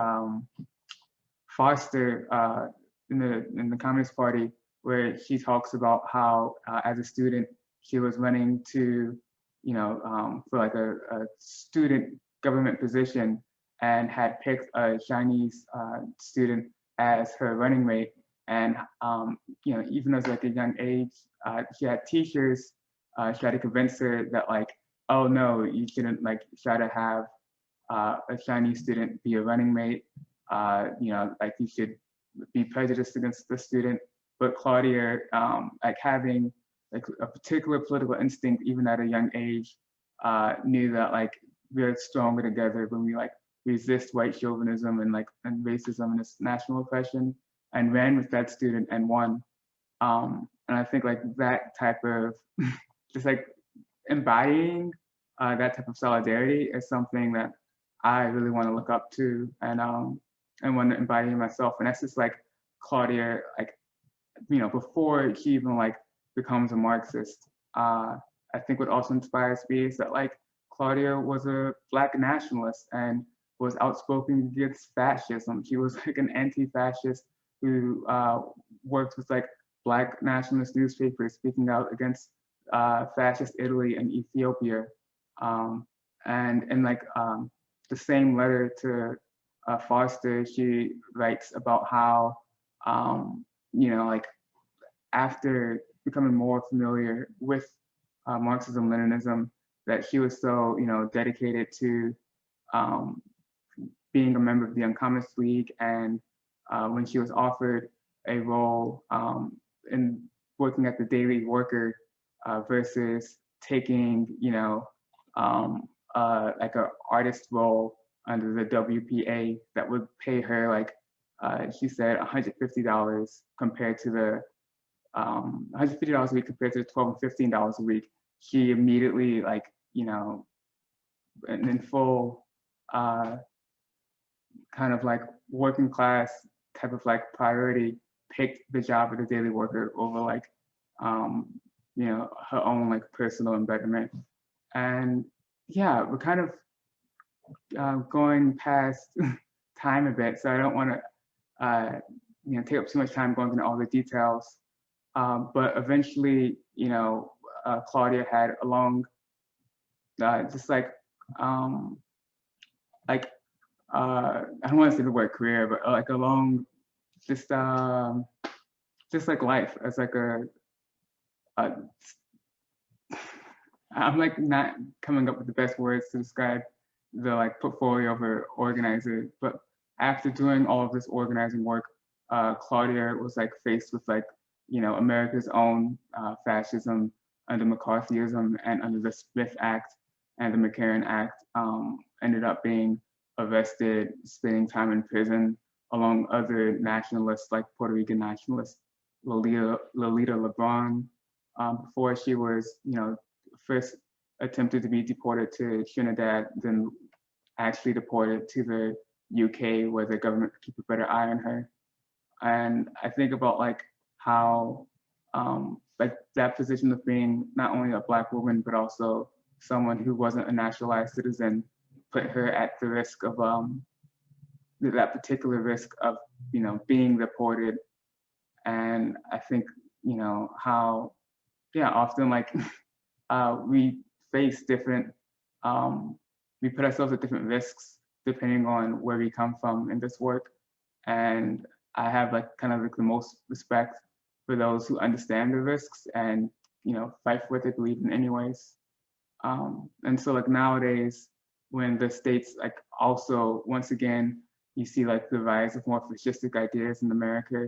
Speaker 4: Foster in the Communist Party, where she talks about how as a student she was running to, for like a student government position and had picked a Chinese student as her running mate. And, even as like a young age, she had teachers try to convince her that like, oh no, you shouldn't like try to have a Chinese student be a running mate. Like you should be prejudiced against the student. But Claudia, like having like a particular political instinct, even at a young age, knew that like we're stronger together when we like resist white chauvinism and racism and this national oppression, and ran with that student and won. And I think like that type of just like embodying that type of solidarity is something that I really want to look up to and want to embody myself. And that's just like Claudia, like, before she even like becomes a Marxist. I think what also inspires me is that like Claudia was a Black nationalist and was outspoken against fascism. She was like an anti-fascist who worked with like Black nationalist newspapers speaking out against fascist Italy and Ethiopia. And in like the same letter to Foster, she writes about how, like after becoming more familiar with Marxism, Leninism, that she was so, dedicated to being a member of the Young Communist League. And when she was offered a role in working at the Daily Worker versus taking, like an artist role under the WPA that would pay her like, she said $150 compared to the $150 a week compared to the $12 and $15 a week. She immediately like, in full kind of like working class type of like priority, picked the job of the Daily Worker over like you know, her own like personal embetterment. And yeah, we're kind of going past time a bit, so I don't want to you know, take up too much time going into all the details. But eventually, you know, Claudia had a long, just like I don't want to say the word career, but like a long, just like life as like a I'm like not coming up with the best words to describe the like portfolio of an organizer, but after doing all of this organizing work, Claudia was like faced with like, you know, America's own fascism under McCarthyism and under the Smith Act and the McCarran Act, ended up being arrested, spending time in prison, along other nationalists like Puerto Rican nationalist Lolita LeBron, before she was, you know, first attempted to be deported to Trinidad, then actually deported to the UK where the government could keep a better eye on her. And I think about like how like that position of being not only a Black woman, but also someone who wasn't a naturalized citizen put her at the risk of that particular risk of, you know, being deported. And I think, you know, how, yeah, often like we face different, we put ourselves at different risks depending on where we come from in this work. And I have like kind of like the most respect for those who understand the risks and, you know, fight for what they believe in anyways. And so like nowadays, when the states like also, once again, you see like the rise of more fascistic ideas in America,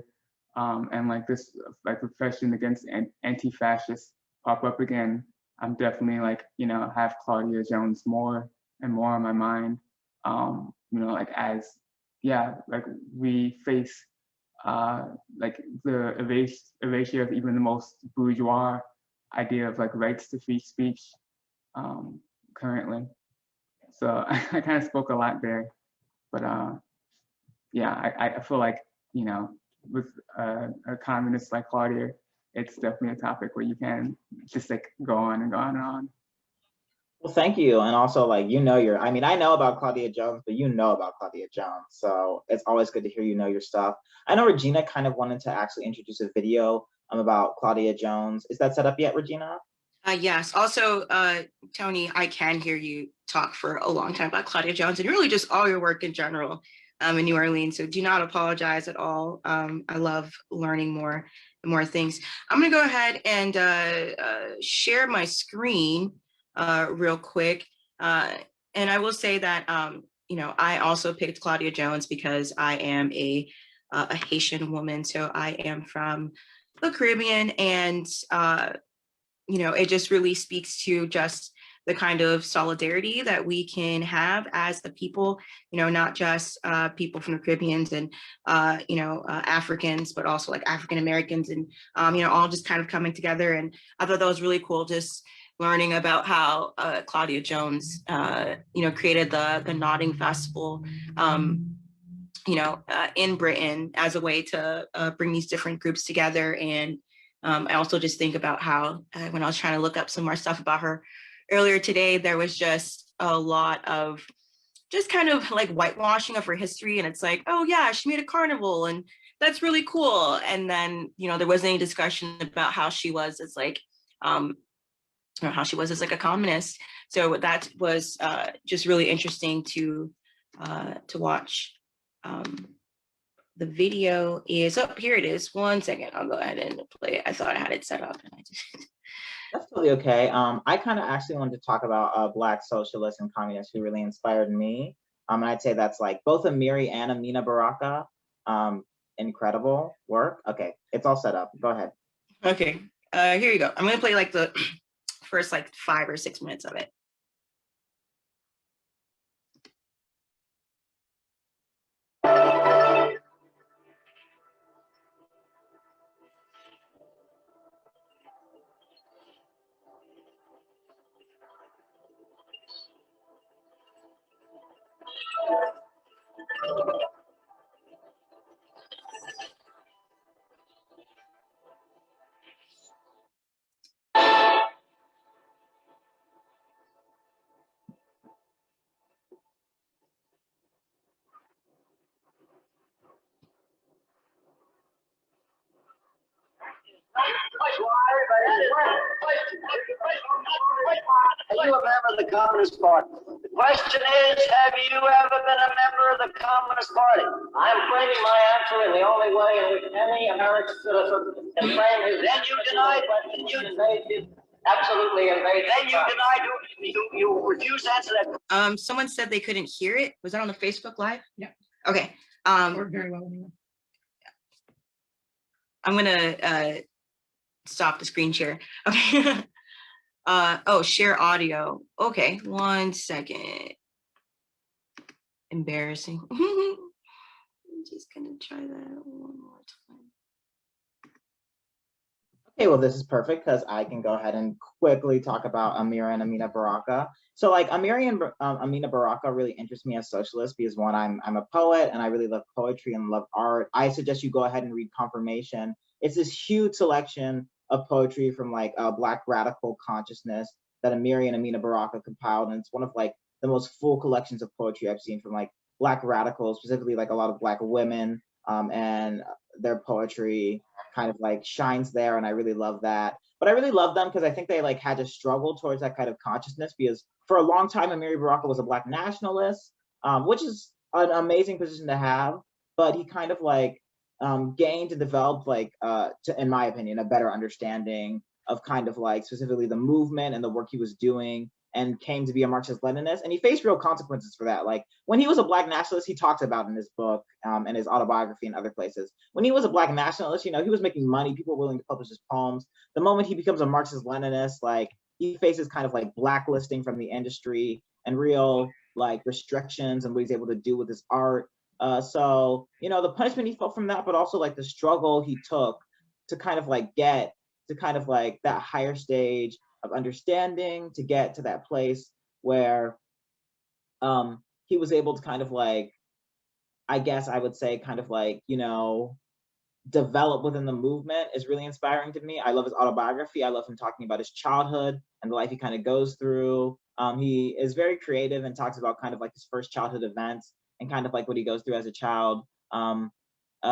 Speaker 4: and like this like repression against anti-fascists pop up again, I'm definitely like, you know, have Claudia Jones more and more on my mind. You know, like as, yeah, like we face like the erasure of even the most bourgeois idea of like rights to free speech currently. So I kind of spoke a lot there, but yeah, I feel like, you know, with a communist like Claudia, it's definitely a topic where you can just like go on and go on and on.
Speaker 1: Well, thank you. And also, like, you know, I mean, I know about Claudia Jones, but you know about Claudia Jones. So it's always good to hear you know your stuff. I know Regina kind of wanted to actually introduce a video about Claudia Jones. Is that set up yet, Regina?
Speaker 2: Yes. Also, Tony, I can hear you talk for a long time about Claudia Jones and really just all your work in general in New Orleans. So do not apologize at all. I love learning more and more things. I'm going to go ahead and share my screen real quick. And I will say that, you know, I also picked Claudia Jones because I am a Haitian woman. So I am from the Caribbean, and you know, it just really speaks to just the kind of solidarity that we can have as the people, you know, not just people from the Caribbeans and, you know, Africans, but also like African Americans and, you know, all just kind of coming together. And I thought that was really cool, just learning about how Claudia Jones, you know, created the Notting Festival, you know, in Britain as a way to bring these different groups together. And I also just think about how when I was trying to look up some more stuff about her earlier today, there was just a lot of just kind of like whitewashing of her history. And it's like, oh yeah, she made a carnival and that's really cool. And then, you know, there wasn't any discussion about how she was as like, you know, how she was as like a communist. So that was just really interesting to watch. The video is up. Here it is. 1 second. I'll go ahead and play it. I thought I had it set up and I didn't.
Speaker 1: That's totally okay. I kind of actually wanted to talk about Black socialists and communists who really inspired me. And I'd say that's like both Amiri and Amina Baraka. Incredible work. Okay, it's all set up. Go ahead.
Speaker 2: Okay, here you go. I'm gonna play like the first like 5 or 6 minutes of it.
Speaker 6: Are you a member of the Communist Party? The question is, have you ever been a member of the Communist Party? I'm framing my answer in the only way in which any American citizen can frame his. Then you deny, but you invade. Absolutely invade. Then you deny. You refuse to answer that.
Speaker 2: Someone said they couldn't hear it. Was that on the Facebook Live?
Speaker 7: Yeah.
Speaker 2: Okay.
Speaker 7: Worked very well anyway.
Speaker 2: I'm gonna stop the screen share. Okay. Oh, share audio. Okay, 1 second. Embarrassing. I'm just gonna try that one more time.
Speaker 1: Okay, well, this is perfect because I can go ahead and quickly talk about Amira and Amina Baraka. So like Amira and Amina Baraka really interest me as socialists because one, I'm a poet and I really love poetry and love art. I suggest you go ahead and read Confirmation. It's this huge selection of poetry from like Black radical consciousness that Amira and Amina Baraka compiled. And it's one of like the most full collections of poetry I've seen from like Black radicals, specifically like a lot of Black women, and their poetry kind of like shines there, and I really love that. But I really love them because I think they like had to struggle towards that kind of consciousness because for a long time Amiri Baraka was a Black nationalist, which is an amazing position to have, but he kind of like gained and developed like, in my opinion, a better understanding of kind of like specifically the movement and the work he was doing, and came to be a Marxist-Leninist, and he faced real consequences for that. Like when he was a Black nationalist, he talks about in his book and his autobiography and other places. When he was a Black nationalist, you know, he was making money, people were willing to publish his poems. The moment he becomes a Marxist-Leninist, like he faces kind of like blacklisting from the industry and real like restrictions and what he's able to do with his art. So, you know, the punishment he felt from that, but also like the struggle he took to kind of like get to kind of like that higher stage of understanding, to get to that place where he was able to kind of like, I guess I would say kind of like, you know, develop within the movement is really inspiring to me. I love his autobiography. I love him talking about his childhood and the life he kind of goes through. He is very creative and talks about kind of like his first childhood events and kind of like what he goes through as a child, the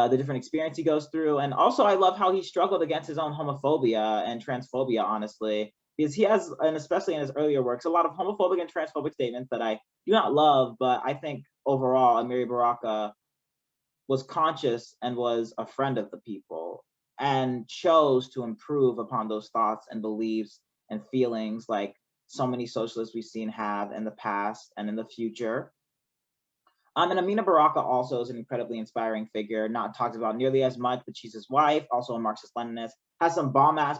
Speaker 1: different experience he goes through. And also I love how he struggled against his own homophobia and transphobia, honestly, because he has, and especially in his earlier works, a lot of homophobic and transphobic statements that I do not love, but I think overall Amiri Baraka was conscious and was a friend of the people and chose to improve upon those thoughts and beliefs and feelings like so many socialists we've seen have in the past and in the future. And Amina Baraka also is an incredibly inspiring figure, not talked about nearly as much, but she's his wife, also a Marxist-Leninist, has some bomb-ass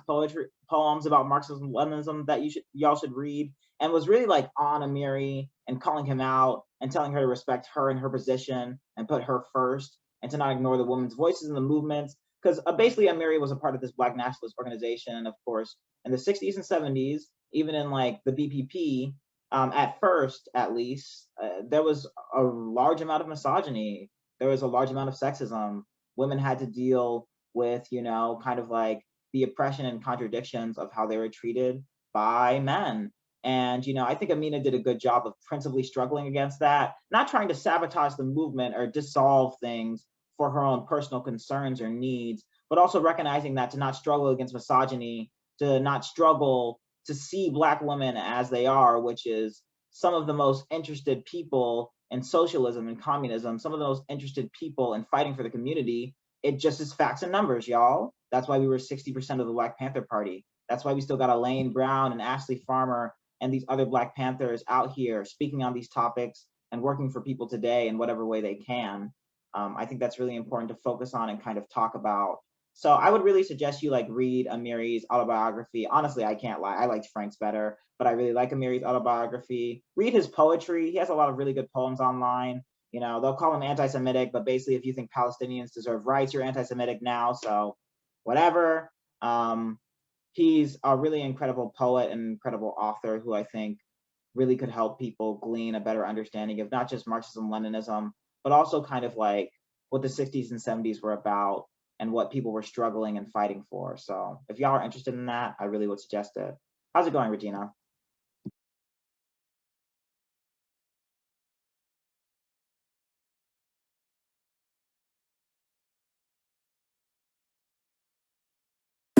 Speaker 1: poems about Marxism-Leninism that y'all should read, and was really like on Amiri and calling him out and telling her to respect her and her position and put her first and to not ignore the women's voices in the movements. Because basically Amiri was a part of this Black nationalist organization, and of course, in the 60s and 70s, even in like the BPP, at first, at least, there was a large amount of misogyny. There was a large amount of sexism. Women had to deal with, you know, kind of like the oppression and contradictions of how they were treated by men. And, you know, I think Amina did a good job of principally struggling against that, not trying to sabotage the movement or dissolve things for her own personal concerns or needs, but also recognizing that to not struggle against misogyny, to not struggle to see Black women as they are, which is some of the most interested people in socialism and communism, some of the most interested people in fighting for the community. It just is facts and numbers, y'all. That's why we were 60% of the Black Panther Party. That's why we still got Elaine Brown and Ashley Farmer and these other Black Panthers out here speaking on these topics and working for people today in whatever way they can. I think that's really important to focus on and kind of talk about. So I would really suggest you like read Amiri's autobiography. Honestly, I can't lie, I liked Frank's better, but I really like Amiri's autobiography. Read his poetry. He has a lot of really good poems online. You know, they'll call him anti-Semitic, but basically if you think Palestinians deserve rights, you're anti-Semitic now, so whatever. He's a really incredible poet and incredible author who I think really could help people glean a better understanding of not just Marxism-Leninism, but also kind of like what the 60s and 70s were about and what people were struggling and fighting for. So if y'all are interested in that, I really would suggest it. How's it going, Regina?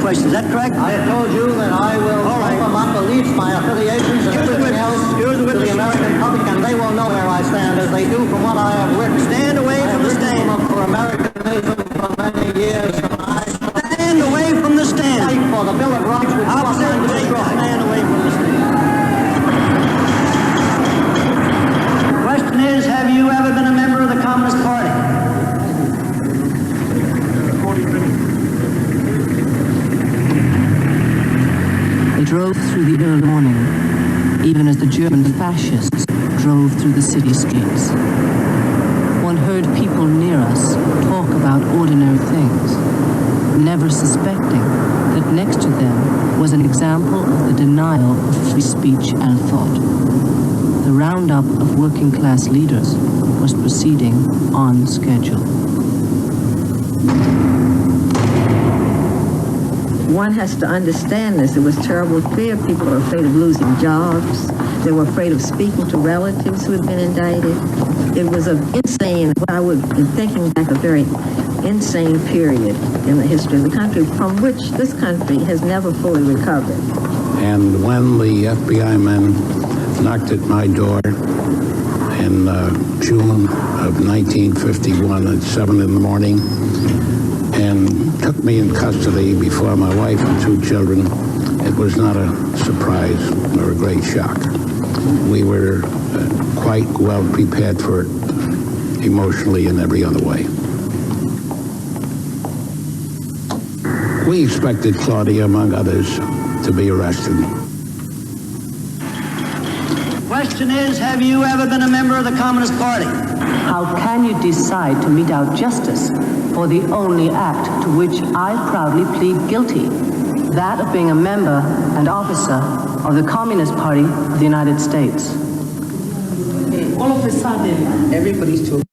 Speaker 7: question. Is that correct?
Speaker 6: I have told you that I will open my beliefs, my affiliations, and everything else to the American public, and they will know where I stand, as they do from what I have written.
Speaker 7: Stand away from the stand.
Speaker 6: For Americanism for many years, and I
Speaker 7: Stand away from the stand.
Speaker 6: fight for the Bill of Rights, which
Speaker 7: I'll
Speaker 6: was trying to destroy.
Speaker 7: stand away from the stand.
Speaker 6: The question is, have you ever been a member of the Communist Party?
Speaker 8: They drove through the early morning, even as the German fascists drove through the city streets. One heard people near us talk about ordinary things, never suspecting that next to them was an example of the denial of free speech and thought. The roundup of working class leaders was proceeding on schedule.
Speaker 9: One has to understand this. It was terrible fear. People were afraid of losing jobs. They were afraid of speaking to relatives who had been indicted. It was an insane, what I would, in thinking back, a very insane period in the history of the country from which this country has never fully recovered.
Speaker 10: And when the FBI men knocked at my door in June of 1951 at 7 in the morning and took me in custody before my wife and 2 children, it was not a surprise or a great shock. We were quite well prepared for it emotionally and every other way. We expected Claudia, among others, to be arrested.
Speaker 6: Question is, have you ever been a member of the Communist Party?
Speaker 8: How can you decide to mete out justice for the only act to which I proudly plead guilty? That of being a member and officer of the Communist Party of the United States. All of a sudden, everybody's too.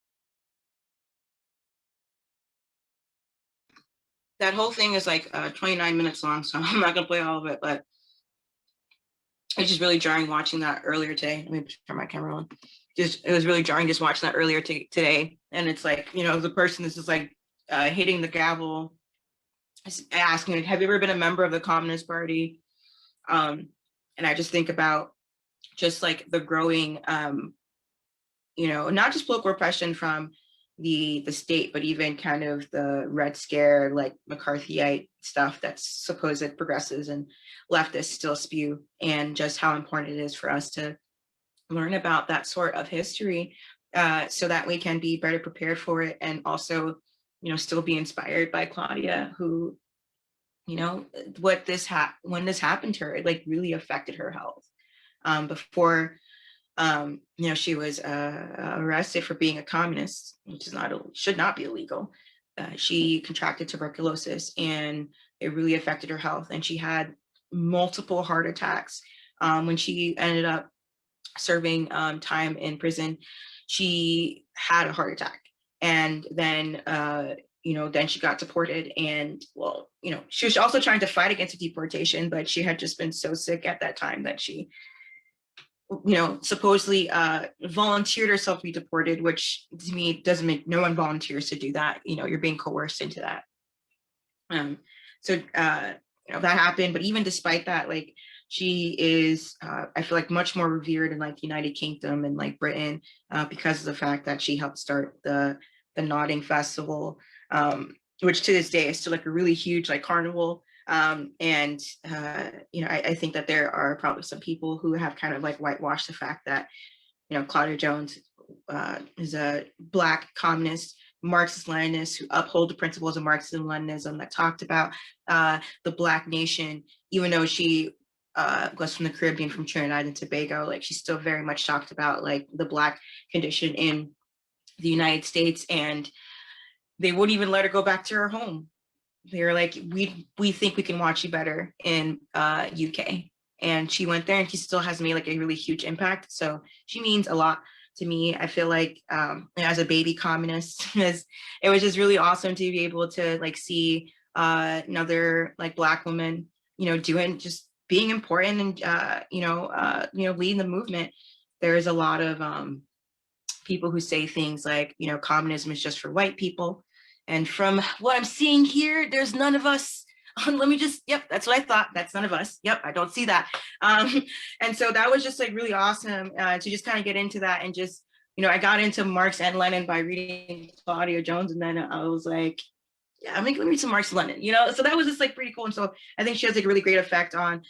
Speaker 2: That whole thing is like 29 minutes long, so I'm not gonna play all of it, but it's just really jarring watching that earlier today. Let me turn my camera on. It was really jarring just watching that earlier today. And it's like, you know, the person is just like hitting the gavel, asking, have you ever been a member of the Communist Party? And I just think about just like the growing, you know, not just political repression from the state, but even kind of the Red Scare, like McCarthyite stuff that's supposed progressives and leftists still spew, and just how important it is for us to learn about that sort of history so that we can be better prepared for it, and also, you know, still be inspired by Claudia, who, you know, when this happened to her, it like really affected her health. Before you know, she was arrested for being a communist, which is should not be illegal. She contracted tuberculosis, and it really affected her health. And she had multiple heart attacks. When she ended up serving time in prison, she had a heart attack, and then you know, then she got deported. And well, you know, she was also trying to fight against deportation, but she had just been so sick at that time that she, you know, supposedly volunteered herself to be deported, which to me doesn't make, no one volunteers to do that. You know, you're being coerced into that. So you know, that happened, but even despite that, like, she is, I feel like, much more revered in like the United Kingdom and like Britain because of the fact that she helped start the Notting Festival, which to this day is still like a really huge like carnival. And you know, I think that there are probably some people who have kind of like whitewashed the fact that, you know, Claudia Jones is a Black communist, Marxist-Leninist who uphold the principles of Marxism-Leninism, that talked about the Black nation, even though she was from the Caribbean, from Trinidad and Tobago. Like, she still very much talked about like the Black condition in the United States, and they wouldn't even let her go back to her home. They were like, we think we can watch you better in UK. And she went there, and she still has made like a really huge impact. So she means a lot to me. I feel like as a baby communist, it was just really awesome to be able to like see another like Black woman, you know, just being important and you know, leading the movement. There's a lot of people who say things like, you know, communism is just for white people. And from what I'm seeing here, there's none of us Let me just, yep, that's what I thought. That's none of us. Yep, I don't see that. And so that was just like really awesome to just kind of get into that and just, you know, I got into Marx and Lenin by reading Claudia Jones, and then I was like, yeah, let me read some Marx and Lenin, you know? So that was just like pretty cool. And so I think she has like a really great effect on,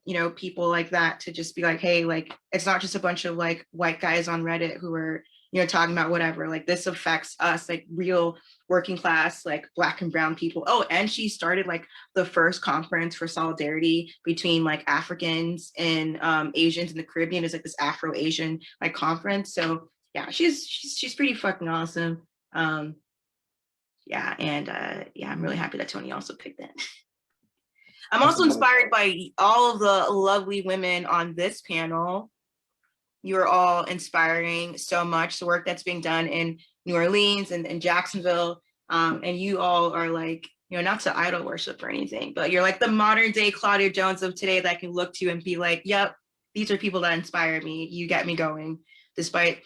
Speaker 2: you know, people like that to just be like, hey, like, it's not just a bunch of like white guys on Reddit who are, you know, talking about whatever, like this affects us, like real working class, like Black and brown people. Oh, and she started like the first conference for solidarity between like Africans and Asians in the Caribbean. Is like this Afro-Asian like conference. So yeah, she's pretty fucking awesome. Yeah, and yeah, I'm really happy that Tony also picked that. I'm also inspired by all of the lovely women on this panel. You're all inspiring so much, the work that's being done in New Orleans and Jacksonville. And you all are like, you know, not to idol worship or anything, but you're like the modern day Claudia Jones of today that I can look to and be like, yep, these are people that inspire me. You get me going, despite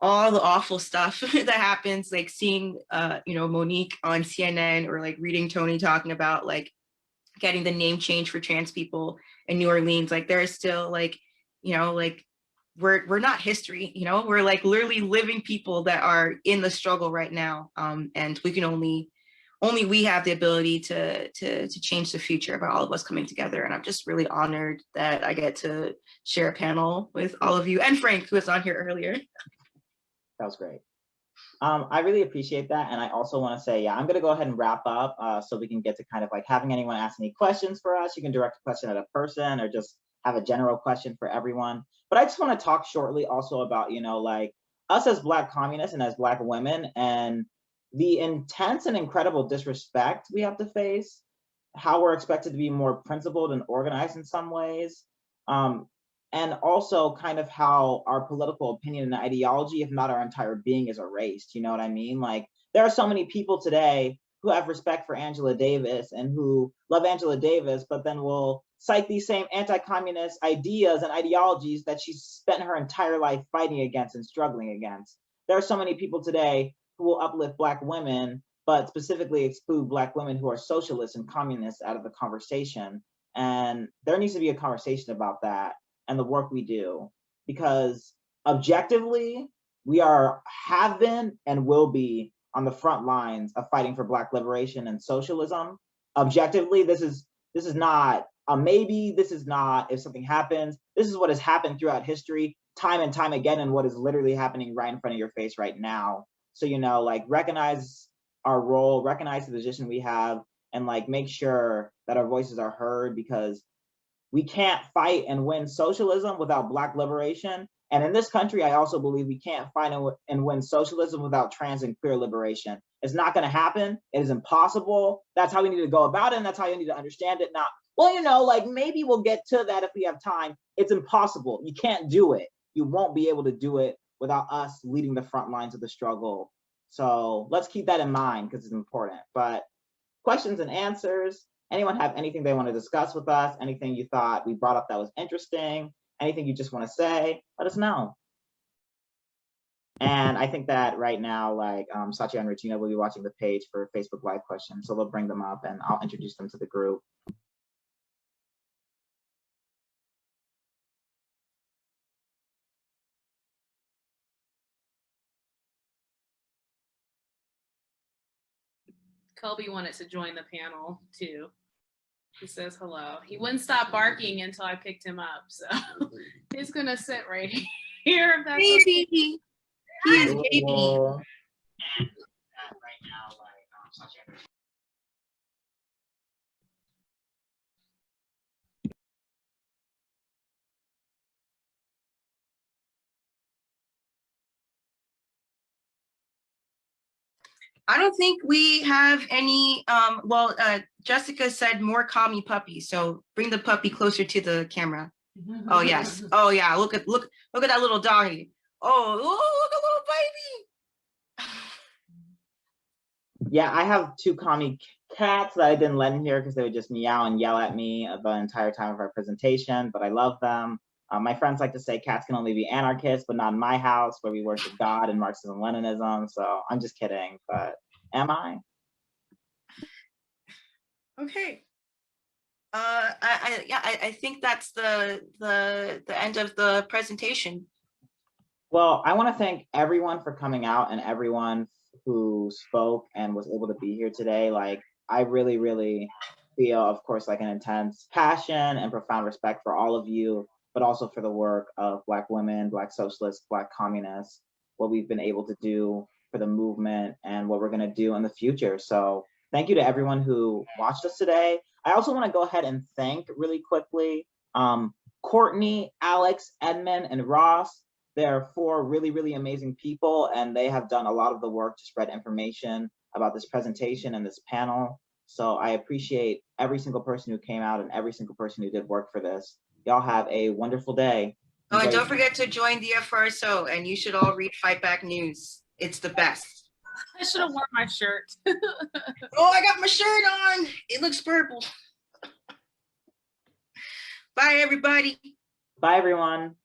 Speaker 2: all the awful stuff that happens, like seeing, you know, Monique on CNN or like reading Tony talking about like getting the name change for trans people in New Orleans. Like there is still like, you know, like we're not history, you know, we're like literally living people that are in the struggle right now. And we can only we have the ability to change the future by all of us coming together. And I'm just really honored that I get to share a panel with all of you and Frank, who was on here earlier.
Speaker 1: That was great. I really appreciate that. And I also want to say, yeah, I'm going to go ahead and wrap up so we can get to kind of like having anyone ask any questions for us. You can direct a question at a person or just have a general question for everyone. But I just want to talk shortly also about, you know, like us as Black communists and as Black women and the intense and incredible disrespect we have to face, how we're expected to be more principled and organized in some ways. And also kind of how our political opinion and ideology, if not our entire being, is erased. You know what I mean? Like there are so many people today who have respect for Angela Davis and who love Angela Davis, but then will cite these same anti-communist ideas and ideologies that she's spent her entire life fighting against and struggling against. There are so many people today who will uplift Black women, but specifically exclude Black women who are socialists and communists out of the conversation. And there needs to be a conversation about that and the work we do, because objectively, we have been and will be on the front lines of fighting for Black liberation and socialism. Objectively, this is not a maybe, this is not if something happens, this is what has happened throughout history, time and time again, and what is literally happening right in front of your face right now. So, you know, like recognize our role, recognize the position we have, and like make sure that our voices are heard, because we can't fight and win socialism without Black liberation. And in this country, I also believe we can't fight and win socialism without trans and queer liberation. It's not going to happen. It is impossible. That's how we need to go about it. And that's how you need to understand it. Not, well, you know, like maybe we'll get to that if we have time. It's impossible. You can't do it. You won't be able to do it without us leading the front lines of the struggle. So let's keep that in mind because it's important. But questions and answers. Anyone have anything they want to discuss with us? Anything you thought we brought up that was interesting? Anything you just want to say? Let us know. And I think that right now, like Satya and Regina will be watching the page for Facebook Live questions. So they'll bring them up and I'll introduce them to the group.
Speaker 5: Colby wanted to join the panel too. He says hello. He wouldn't stop barking until I picked him up. So he's gonna sit right here. If that's
Speaker 2: Baby.
Speaker 5: Okay.
Speaker 2: He is baby.
Speaker 1: Right now, like Satya.
Speaker 2: I don't think we have any, Jessica said more call me puppy. So bring the puppy closer to the camera. Oh yes. Oh yeah, look at that little doggy. Oh, look at little baby.
Speaker 1: Yeah, I have 2 commie cats that I didn't let in here because they would just meow and yell at me the entire time of our presentation, but I love them. My friends like to say cats can only be anarchists, but not in my house where we worship God and Marxism, Leninism. So I'm just kidding, but am I?
Speaker 2: Okay. I think that's the end of the presentation.
Speaker 1: Well, I want to thank everyone for coming out and everyone who spoke and was able to be here today. Like, I really, really feel, of course, like an intense passion and profound respect for all of you, but also for the work of Black women, Black socialists, Black communists, what we've been able to do for the movement and what we're going to do in the future. So thank you to everyone who watched us today. I also want to go ahead and thank really quickly Courtney, Alex, Edmund, and Ross. They're 4 really, really amazing people, and they have done a lot of the work to spread information about this presentation and this panel. So I appreciate every single person who came out and every single person who did work for this. Y'all have a wonderful day.
Speaker 2: Oh, and don't forget to join the FRSO, and you should all read Fight Back News. It's the best.
Speaker 5: I should have worn my shirt.
Speaker 2: Oh, I got my shirt on. It looks purple. Bye, everybody.
Speaker 1: Bye, everyone.